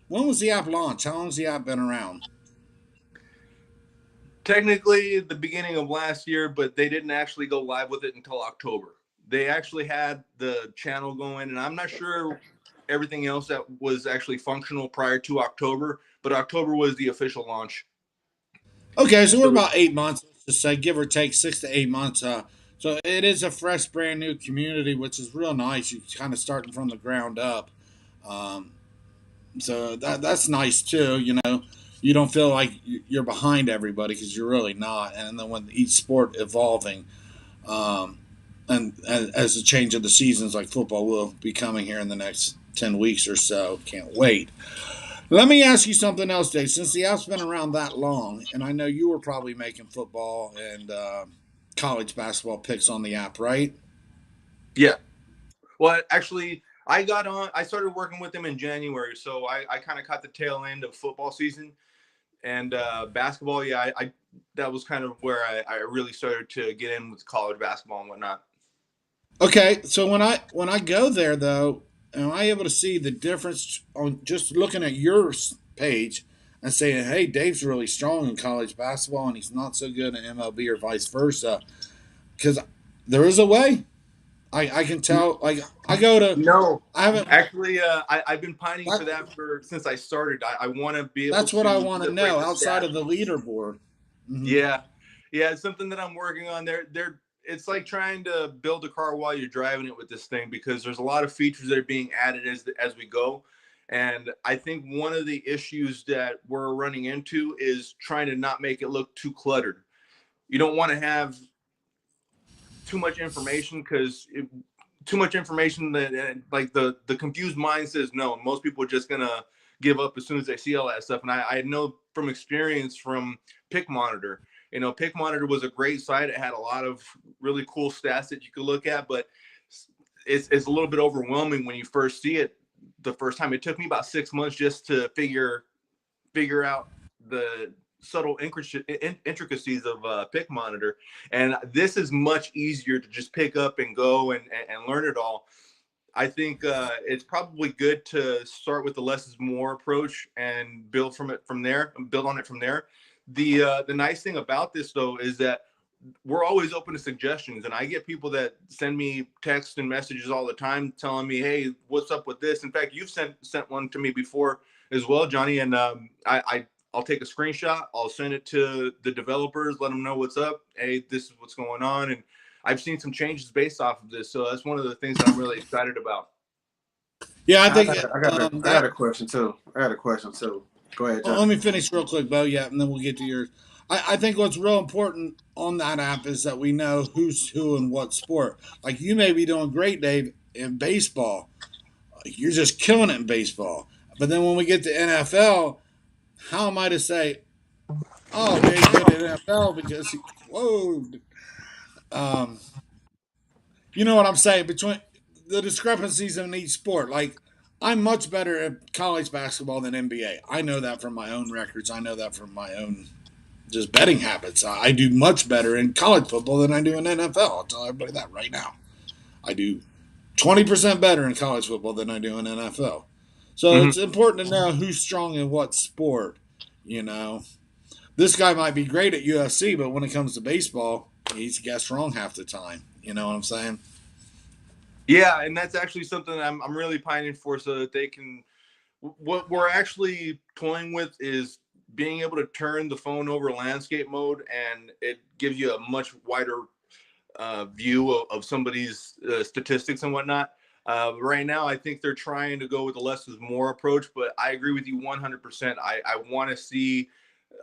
When was the app launched? How long has the app been around? Technically, the beginning of last year, but they didn't actually go live with it until October. They actually had the channel going, and I'm not sure everything else that was actually functional prior to October, but October was the official launch. Okay, so we're about 8 months, let's just say, give or take 6 to 8 months So it is a fresh, brand new community, which is real nice. You kind of starting from the ground up. Um, so that's nice too. You don't feel like you're behind everybody because you're really not. And then when each sport evolving, um, and as the change of the seasons, like football will be coming here in the next 10 weeks or so. Can't wait. Let me ask you something else, Dave. Since the app's been around that long, and I know you were probably making football and college basketball picks on the app, right? Yeah. Well, actually, I got on. I started working with them in January, so I kind of caught the tail end of football season and basketball. Yeah, I that was kind of where I really started to get in with college basketball and whatnot. Okay, so when I go there though, am I able to see the difference on just looking at your page and saying, "Hey, Dave's really strong in college basketball, and he's not so good in MLB, or vice versa"? Because there is a way I can tell. Like I go to, No, I haven't. actually, I've been pining for That, that for since I started. I want to be able that's what I to want to separate know the outside stats. of the leaderboard. Hmm. Yeah, yeah, it's something that I'm working on. It's like trying to build a car while you're driving it with this thing because there's a lot of features that are being added as we go, and I think one of the issues that we're running into is trying to not make it look too cluttered. You don't want to have too much information because too much information that like the confused mind says no. Most people are just gonna give up as soon as they see all that stuff. And I know from experience from Pick Monitor. Pick Monitor was a great site. It had a lot of really cool stats that you could look at, but it's a little bit overwhelming when you first see it the first time. It took me about 6 months just to figure out the subtle intricacies of Pick Monitor, and this is much easier to just pick up and go and learn it all. I think it's probably good to start with the less is more approach and build on it from there. The nice thing about this though is that we're always open to suggestions, and I get people that send me texts and messages all the time telling me, "Hey, what's up with this?" In fact, you've sent one to me before as well, Johnny, and I'll take a screenshot, I'll send it to the developers, let them know what's up. Hey, this is what's going on, and I've seen some changes based off of this, so that's one of the things that I'm really excited about. Yeah, I I think got, I got, a, I got that. a question too. I got a question too. Go ahead, Well, Johnny. let me finish real quick, Bo. Yeah, and then we'll get to yours. I think what's real important on that app is that we know who's who and what sport. Like you may be doing great, Dave, in baseball. Like you're just killing it in baseball. But then when we get to NFL, how am I to say, "Oh, Dave's good at NFL because whoa"? Um, you know what I'm saying? Between the discrepancies in each sport, like I'm much better at college basketball than NBA. I know that from my own records. I know that from my own just betting habits. I do much better in college football than I do in NFL. I'll tell everybody that right now. I do 20% better in college football than I do in NFL. So Mm-hmm. it's important to know who's strong in what sport. You know, this guy might be great at UFC, but when it comes to baseball, he's guessed wrong half the time. You know what I'm saying? Yeah, and that's actually something I'm really pining for, so that they can. What we're actually toying with is being able to turn the phone over landscape mode, and it gives you a much wider view of somebody's statistics and whatnot. Right now, I think they're trying to go with the less is more approach, but I agree with you 100%. I want to see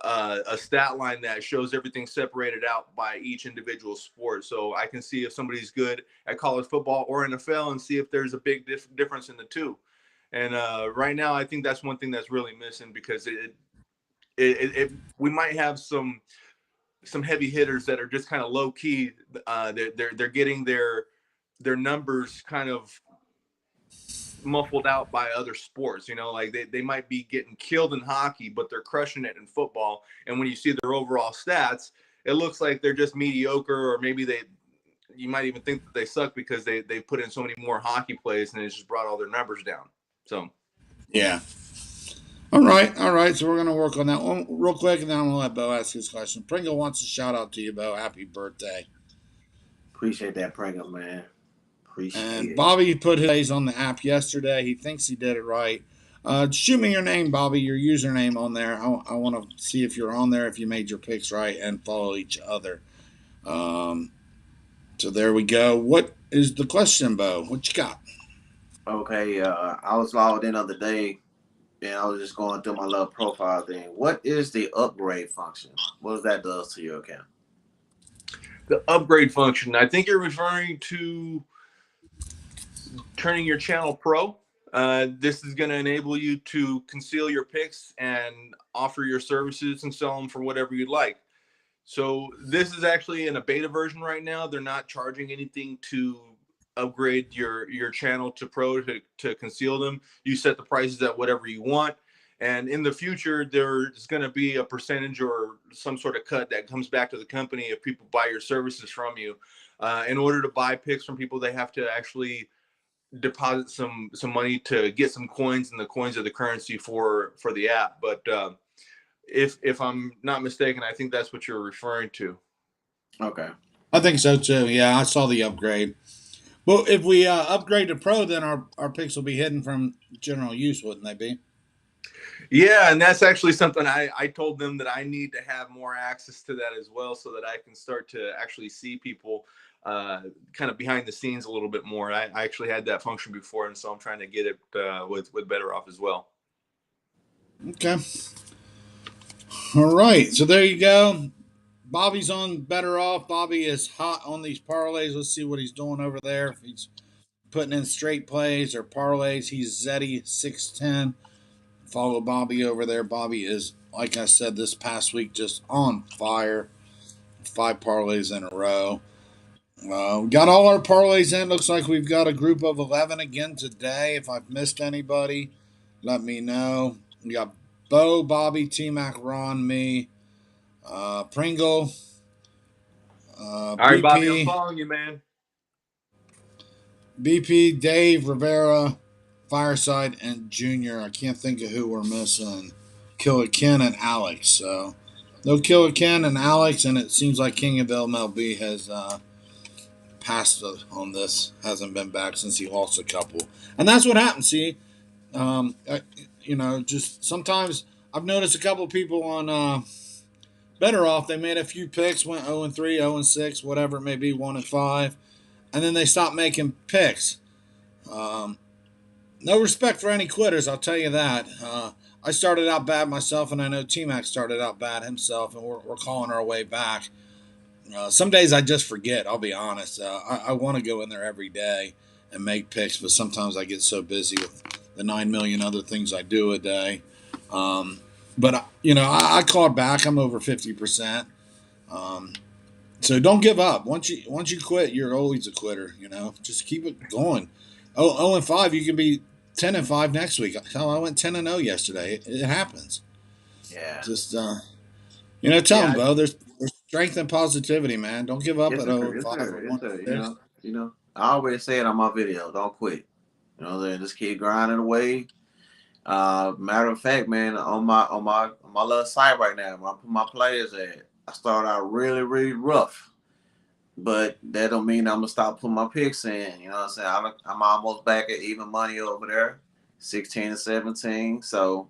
a stat line that shows everything separated out by each individual sport. So I can see if somebody's good at college football or NFL and see if there's a big difference in the two. And right now, I think that's one thing that's really missing because we might have some heavy hitters that are just kind of low key. They're getting their numbers kind of muffled out by other sports. Like they might be getting killed in hockey, but they're crushing it in football. And when you see their overall stats, it looks like they're just mediocre, or maybe you might even think that they suck because they put in so many more hockey plays and it's just brought all their numbers down. So Yeah. All right. So we're gonna work on that one real quick, and then I'm gonna let Bo ask his question. Pringle wants a shout out to you, Bo. Happy birthday! Appreciate that, Pringle, man. Appreciate And it. Bobby put his on the app yesterday. He thinks he did it right. Shoot me your name, Bobby, your username on there. I want to see if you're on there, if you made your picks right, and follow each other. Um, So there we go. What is the question, Bo? What you got? Okay, I was logged in the other day and I was just going through my little profile thing. What is the upgrade function? What that does to your account? The upgrade function. I think you're referring to turning your channel pro. This is going to enable you to conceal your picks and offer your services and sell them for whatever you'd like. So this is actually in a beta version right now. They're not charging anything to upgrade your channel to pro to conceal them. You set the prices at whatever you want. And in the future, there's going to be a percentage or some sort of cut that comes back to the company if people buy your services from you. In order to buy picks from people, they have to actually deposit some money to get some coins, and the coins are the currency for the app. But if I'm not mistaken, I think that's what you're referring to. Okay. I think so too. Yeah, I saw the upgrade. Well, if we upgrade to pro, then our picks will be hidden from general use, wouldn't they be? Yeah, and that's actually something I told them that I need to have more access to that as well, so that I can start to actually see people kind of behind the scenes a little bit more. I actually had that function before, and so I'm trying to get it with BettorOff as well. Okay. All right. So there you go. Bobby's on BettorOff. Bobby is hot on these parlays. Let's see what he's doing over there. If he's putting in straight plays or parlays, he's Zeddy610. Follow Bobby over there. Bobby is, like I said, this past week just on fire. 5 parlays in a row. We got all our parlays in. Looks like we've got a group of 11 again today. If I've missed anybody, let me know. We got Bo, Bobby, Tmac, Ron, me, Pringle, All right, Bobby, I'm BP, following you, man. BP, Dave, Rivera, Fireside, and Junior. I can't think of who we're missing. Killer Ken and Alex. So no Killer Ken and Alex, and it seems like King of MLB has passed on this. Hasn't been back since he lost a couple, and that's what happens. See, just sometimes I've noticed a couple of people on BettorOff. They made a few picks, went 0-3, 0-6, whatever it may be, 1-5, and then they stopped making picks. No respect for any quitters, I'll tell you that. I started out bad myself, and I know Tmac started out bad himself, and we're calling our way back. Some days I just forget, I'll be honest. I want to go in there every day and make picks, but sometimes I get so busy with the 9 million other things I do a day. But I called back. I'm over 50%. So don't give up. Once you quit, you're always a quitter. Just keep it going. 0-5, you can be 10-5 next week. Hell, I went 10-0 yesterday. It happens. Yeah. Just tell them, Bo. There's strength and positivity, man. Don't give up Yes, at sir. 0-5 Yes, or sir. Yes, sir. 1-6. I always say it on my video. Don't quit. Just keep grinding away. Matter of fact, man, on my little site right now, where I put my players at, I started out really, really rough. But that don't mean I'm gonna stop putting my picks in. You know what I'm saying? I'm almost back at even money over there, 16-17. So,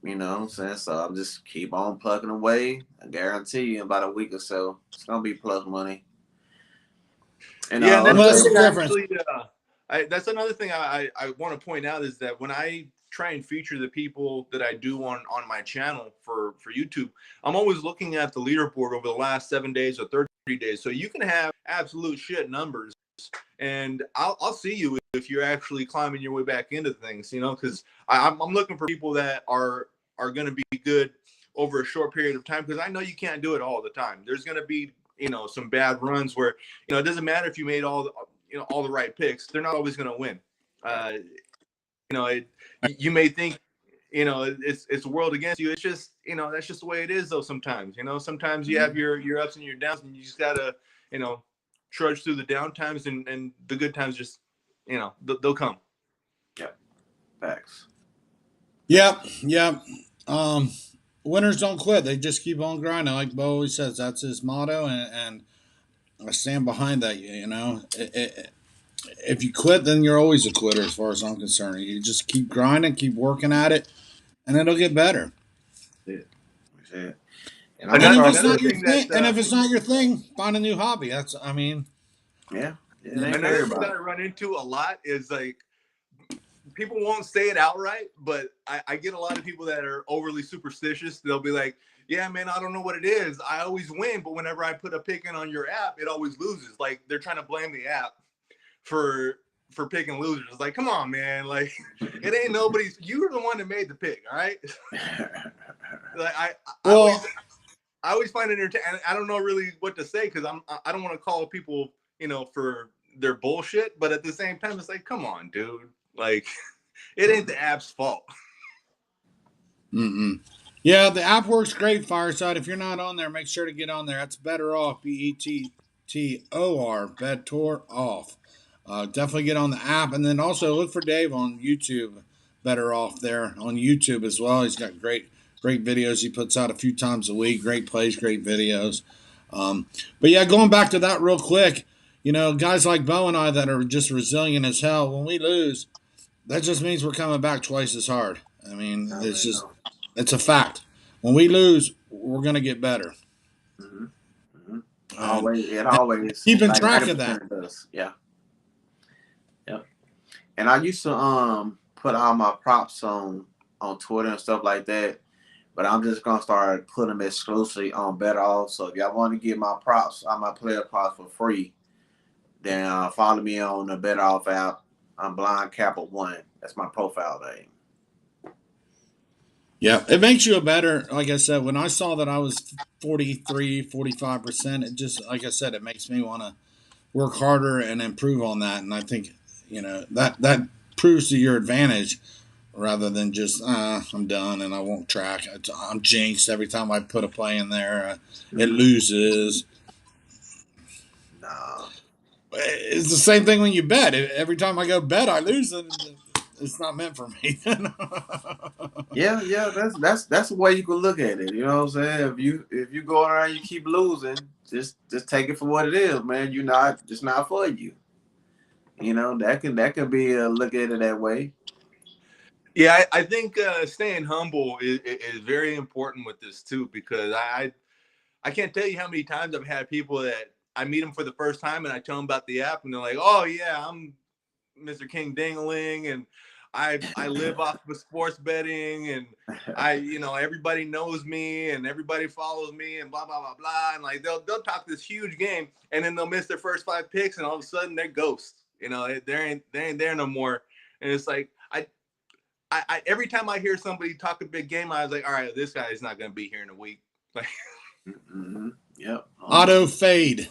you know what I'm saying? So I'm just keep on plugging away. I guarantee you in about a week or so, it's gonna be plus money. And Yeah, and Well, that's that's the something difference. actually. That's another thing I want to point out is that when I try and feature the people that I do on my channel for YouTube, I'm always looking at the leaderboard over the last 7 days or 30 days. So you can have absolute shit numbers, and I'll see you if you're actually climbing your way back into things. Because I'm looking for people that are going to be good over a short period of time, because I know you can't do it all the time. There's going to be some bad runs where it doesn't matter if you made all the right picks. They're not always going to win. You may think it's the world against you. It's just that's just the way it is, though. Sometimes sometimes you have your ups and your downs, and you just gotta trudge through the down times, and the good times just they'll come. Yep. Facts. Yep. Winners don't quit. They just keep on grinding. Like Bo always says, that's his motto, and I stand behind that. If you quit, then you're always a quitter, as far as I'm concerned. You just keep grinding, keep working at it, and it'll get better. That's it. And I'm And gonna if start it's not Another your thing thing, that find a new hobby. That's, I mean, Yeah, it ain't for Another thing that everybody. I run into a lot is like people won't say it outright, but I get a lot of people that are overly superstitious. They'll be like, "Yeah, man, I don't know what it is. I always win, but whenever I put a pick in on your app, it always loses." Like they're trying to blame the app for picking losers. It's like, come on, man. Like it ain't nobody's. You're the one that made the pick, all right? Like Well, I always find it entertaining. I don't know really what to say because I don't want to call people, for their bullshit, but at the same time, it's like, come on, dude. Like, it ain't the app's fault. yeah, the app works great, Fireside. If you're not on there, make sure to get on there. That's Better Off, BETTOR, Better Off. Definitely get on the app, and then also look for Dave on YouTube. Better Off there on YouTube as well. He's got great videos he puts out a few times a week. Great plays, great videos. But yeah, going back to that real quick, guys like Bo and I that are just resilient as hell. When we lose, that just means we're coming back twice as hard. I mean, I it's already just know. it's a fact. When we lose, we're gonna get better. Mm-hmm. Mm-hmm. And, It and always keeping like track of that. 90% does. Yeah. Yep. And I used to put all my props on Twitter and stuff like that. But I'm just gonna start putting them exclusively on BettorOff. So if y'all want to get my props, all my player props for free, then follow me on the BettorOff app. I'm Blind Kappa One. That's my profile name. Yeah, it makes you a better. Like I said, when I saw that I was 43, 45%, it just, like I said, it makes me want to work harder and improve on that. And I think, that proves to your advantage rather than just, I'm done and I won't track. I'm jinxed every time I put a play in there. It Mm-hmm. loses. Nah. It's the same thing when you bet. Every time I go bet, I lose. It's not meant for me. Yeah, yeah. That's the way you can look at it. You know what I'm saying? If you go around, you keep losing. Just take it for what it is, man. You not It's not for you. That can be a look at it that way. Yeah, I think staying humble is very important with this too, because I can't tell you how many times I've had people that I meet them for the first time and I tell them about the app and they're like, "Oh yeah, I'm Mr. King Dingling, and I live off of sports betting, and everybody knows me and everybody follows me and blah blah blah blah." And like they'll talk this huge game and then they'll miss their first 5 picks and all of a sudden they're ghosts. They ain't there no more. And it's like I every time I hear somebody talk a big game, I was like, all right, this guy is not going to be here in a week. Like, Mm-hmm. Yep. Auto fade.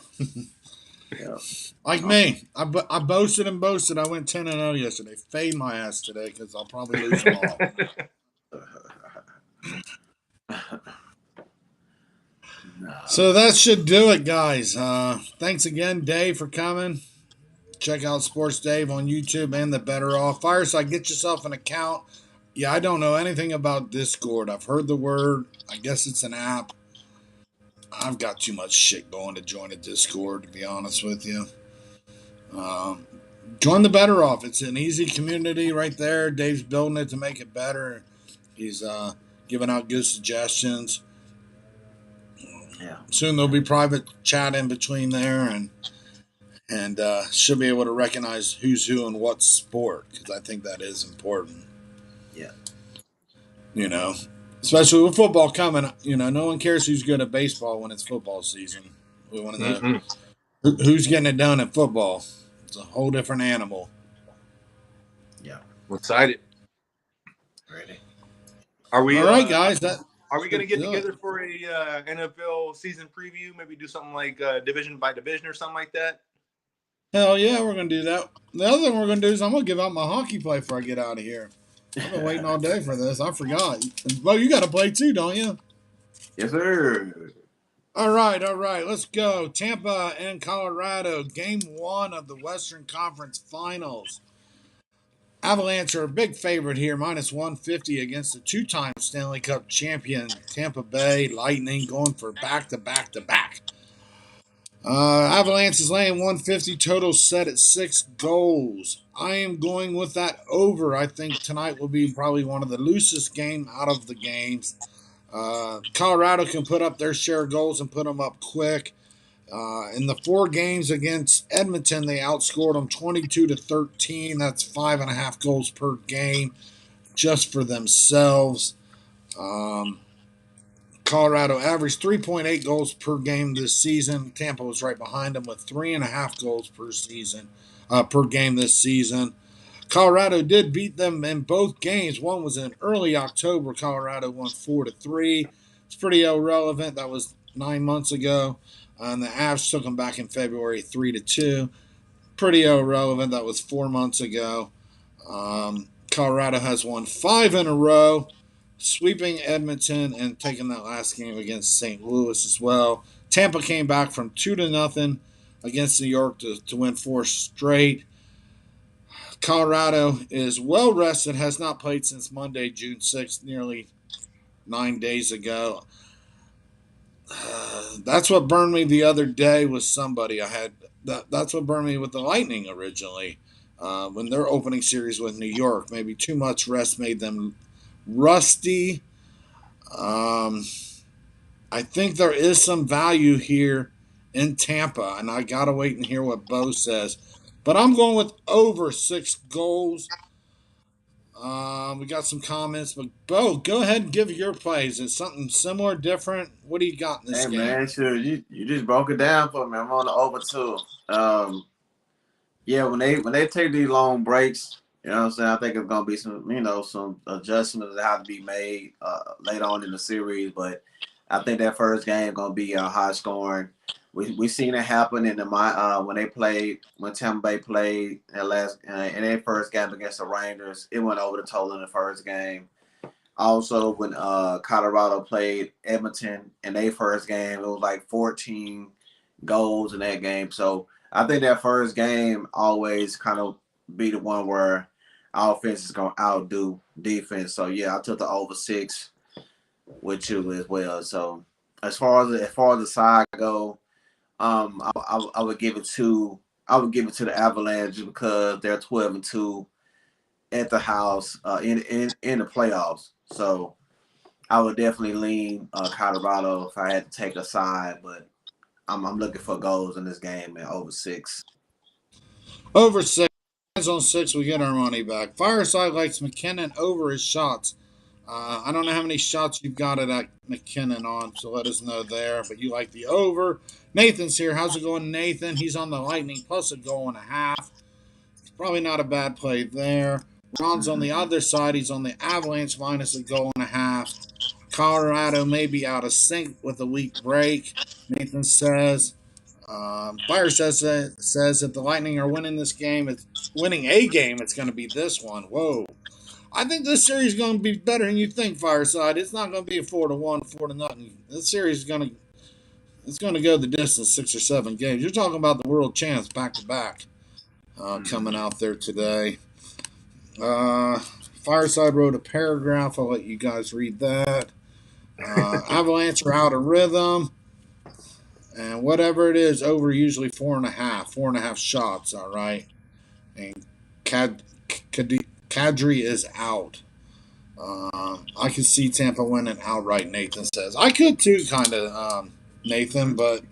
Yep. Like me. I boasted and boasted. I went 10-0 yesterday. Fade my ass today because I'll probably lose them all. No. So that should do it, guys. Thanks again, Dave, for coming. Check out Sports Dave on YouTube and the Better Off. Fireside, get yourself an account. Yeah, I don't know anything about Discord. I've heard the word. I guess it's an app. I've got too much shit going to join a Discord, to be honest with you. Um, Join the Better Off. It's an easy community right there. Dave's building it to make it better. He's giving out good suggestions. Yeah. Soon there'll be private chat in between there, and should be able to recognize who's who and what sport because I think that is important. Yeah. You know, especially with football coming. No one cares who's good at baseball when it's football season. We want to know who's getting it done in football. It's a whole different animal. Yeah. I'm excited. Ready. Are we? All right, guys. That Are we going to should get do it. together for a NFL season preview? Maybe do something like division by division or something like that. Hell yeah, we're gonna do that. The other thing we're gonna do is I'm gonna give out my hockey play before I get out of here. I've been waiting all day for this. I forgot. Well, you got to play too, don't you? Yes, sir. All right, all right. Let's go. Tampa and Colorado, game one of the Western Conference Finals. Avalanche are a big favorite here, minus 150 against the two-time Stanley Cup champion Tampa Bay Lightning, going for back to back to back. Avalanche is laying 150, total set at 6 goals. I am going with that over. I think tonight will be probably one of the loosest game out of the games. Colorado can put up their share of goals and put them up quick. In the 4 games against Edmonton, they outscored them 22-13. That's 5.5 goals per game just for themselves. Um, Colorado averaged 3.8 goals per game this season. Tampa was right behind them with 3.5 goals per game this season. Colorado did beat them in both games. One was in early October. Colorado won 4-3. It's pretty irrelevant. That was 9 months ago. And the Avs took them back in February 3-2. Pretty irrelevant. That was 4 months ago. Colorado has won 5 in a row, sweeping Edmonton and taking that last game against St. Louis as well. Tampa came back from 2-0 against New York to win 4 straight. Colorado is well rested, has not played since Monday, June 6th, nearly 9 days ago. That's what burned me the other day with somebody I had. That's what burned me with the Lightning originally. When their opening series with New York, maybe too much rest made them rusty. Um, I think there is some value here in Tampa, and I gotta wait and hear what Bo says. But I'm going with over 6 goals. We got some comments, but Bo, go ahead and give your plays. Is something similar, different? What do you got in this Hey game? man, sure you just broke it down for me. I'm on the over two. Yeah, when they take these long breaks, you know what I'm saying. I think it's gonna be some adjustments that have to be made later on in the series. But I think that first game gonna be high scoring. We seen it happen in when Tampa Bay played in their first game against the Rangers. It went over the total in the first game. Also, when Colorado played Edmonton in their first game, it was like 14 goals in that game. So I think that first game always kind of be the one where offense is going to outdo defense. So yeah, I took the over 6 with you as well. So as far as the side go, I would give it to the Avalanche because they're 12-2 at the house in the playoffs. So I would definitely lean Colorado if I had to take a side, but I'm looking for goals in this game and over 6. Over 6. On 6, we get our money back. Fireside likes McKinnon over his shots. I don't know how many shots you've got it at McKinnon on, so let us know there. But you like the over. Nathan's here. How's it going, Nathan? He's on the Lightning plus a goal and a half. It's probably not a bad play there. Ron's on the other side. He's on the Avalanche minus a goal and a half. Colorado may be out of sync with a week break, Nathan says. Fire says if the Lightning are winning this game, it's winning a game. It's going to be this one. Whoa! I think this series is going to be better than you think, Fireside. It's not going to be a 4-1, 4-0. This series is going to go the distance, 6 or 7 games. You're talking about the world champs back to back coming out there today. Uh, Fireside wrote a paragraph. I'll let you guys read that. Avalanche are out of rhythm. And whatever it is, over usually 4.5 shots, all right? And Kadri is out. I could see Tampa winning outright, Nathan says. I could too, kind of, Nathan, but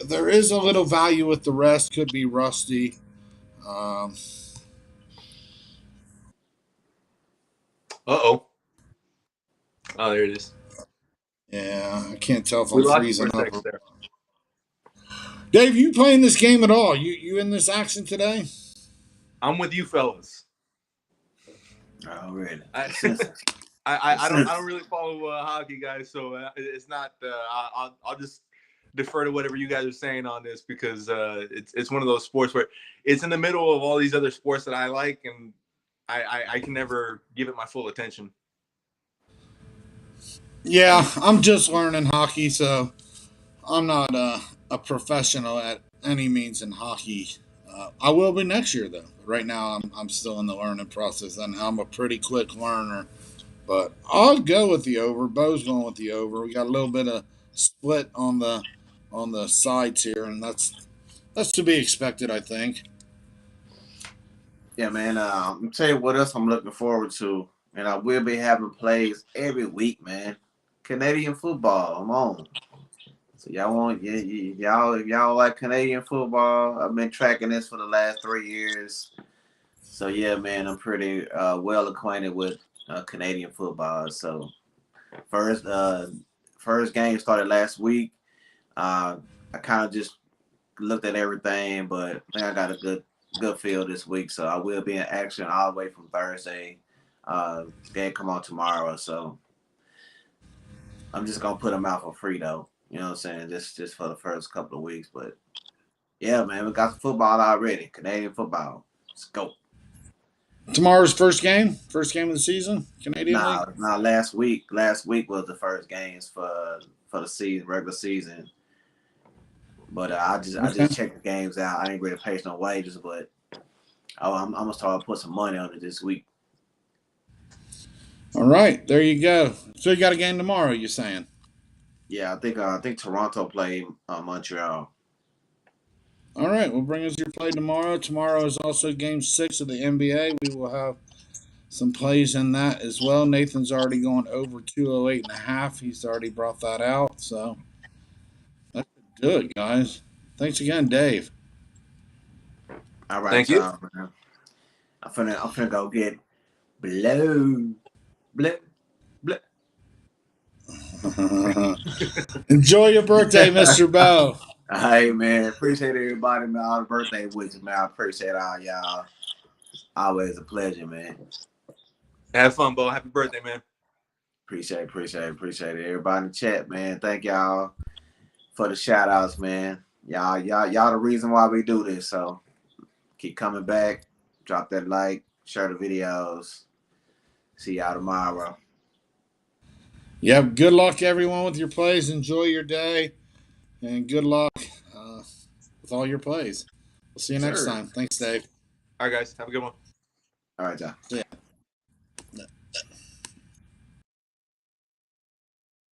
there is a little value with the rest. Could be rusty. Um, Uh-oh. Oh, there it is. yeah, I can't tell if We I'm lost you for freezing a up. second there. Dave, you playing this game at all? You in this action today? I'm with you, fellas. Oh, really? I don't really follow hockey, guys, so it's not. I'll just defer to whatever you guys are saying on this because it's one of those sports where it's in the middle of all these other sports that I like, and I can never give it my full attention. Yeah, I'm just learning hockey, so I'm not a professional at any means in hockey. I will be next year, though. Right now, I'm still in the learning process, and I'm a pretty quick learner. But I'll go with the over. Bo's going with the over. We got a little bit of split on the sides here, and that's to be expected, I think. Yeah, man. I'm tell you what else I'm looking forward to, and I will be having plays every week, man. Canadian football, I'm on. So y'all want y'all if y'all like Canadian football, I've been tracking this for the last 3 years. So yeah, man, I'm pretty well acquainted with Canadian football. So first first game started last week. I kind of just looked at everything, but I think I got a good feel this week. So I will be in action all the way from Thursday. Game come on tomorrow, so I'm just gonna put them out for free though. You know what I'm saying? Just for the first couple of weeks, but yeah, man, we got some football already. Canadian football. Let's go. Tomorrow's first game of the season, Canadian League. Nah. Last week was the first games for the season, regular season. But I Okay. just checked the games out. I ain't ready to pay no wages, but I'm gonna start put some money on it this week. All right, there you go. So you got a game tomorrow, you're saying? Yeah, I think Toronto played Montreal. All right, we'll bring us your play tomorrow. Tomorrow is also game 6 of the NBA. We will have some plays in that as well. Nathan's already gone over 208.5. He's already brought that out. So that should do it, guys. Thanks again, Dave. All right, Thank you. y'all, man. I'm finna go get blow, blow, blow. Enjoy your birthday, Mr. Bow. Hey man, appreciate everybody, man. All the birthday wishes, man. I appreciate all y'all. Always a pleasure, man. Have fun, Bo. Happy birthday, man. Appreciate it. Everybody in the chat, man. Thank y'all for the shout outs, man. Y'all the reason why we do this. So keep coming back. Drop that like, share the videos. See y'all tomorrow. Yep. Good luck, everyone, with your plays. Enjoy your day, and good luck with all your plays. We'll see you next Sure. time. Thanks, Dave. All right, guys. Have a good one. All right, y'all. See ya.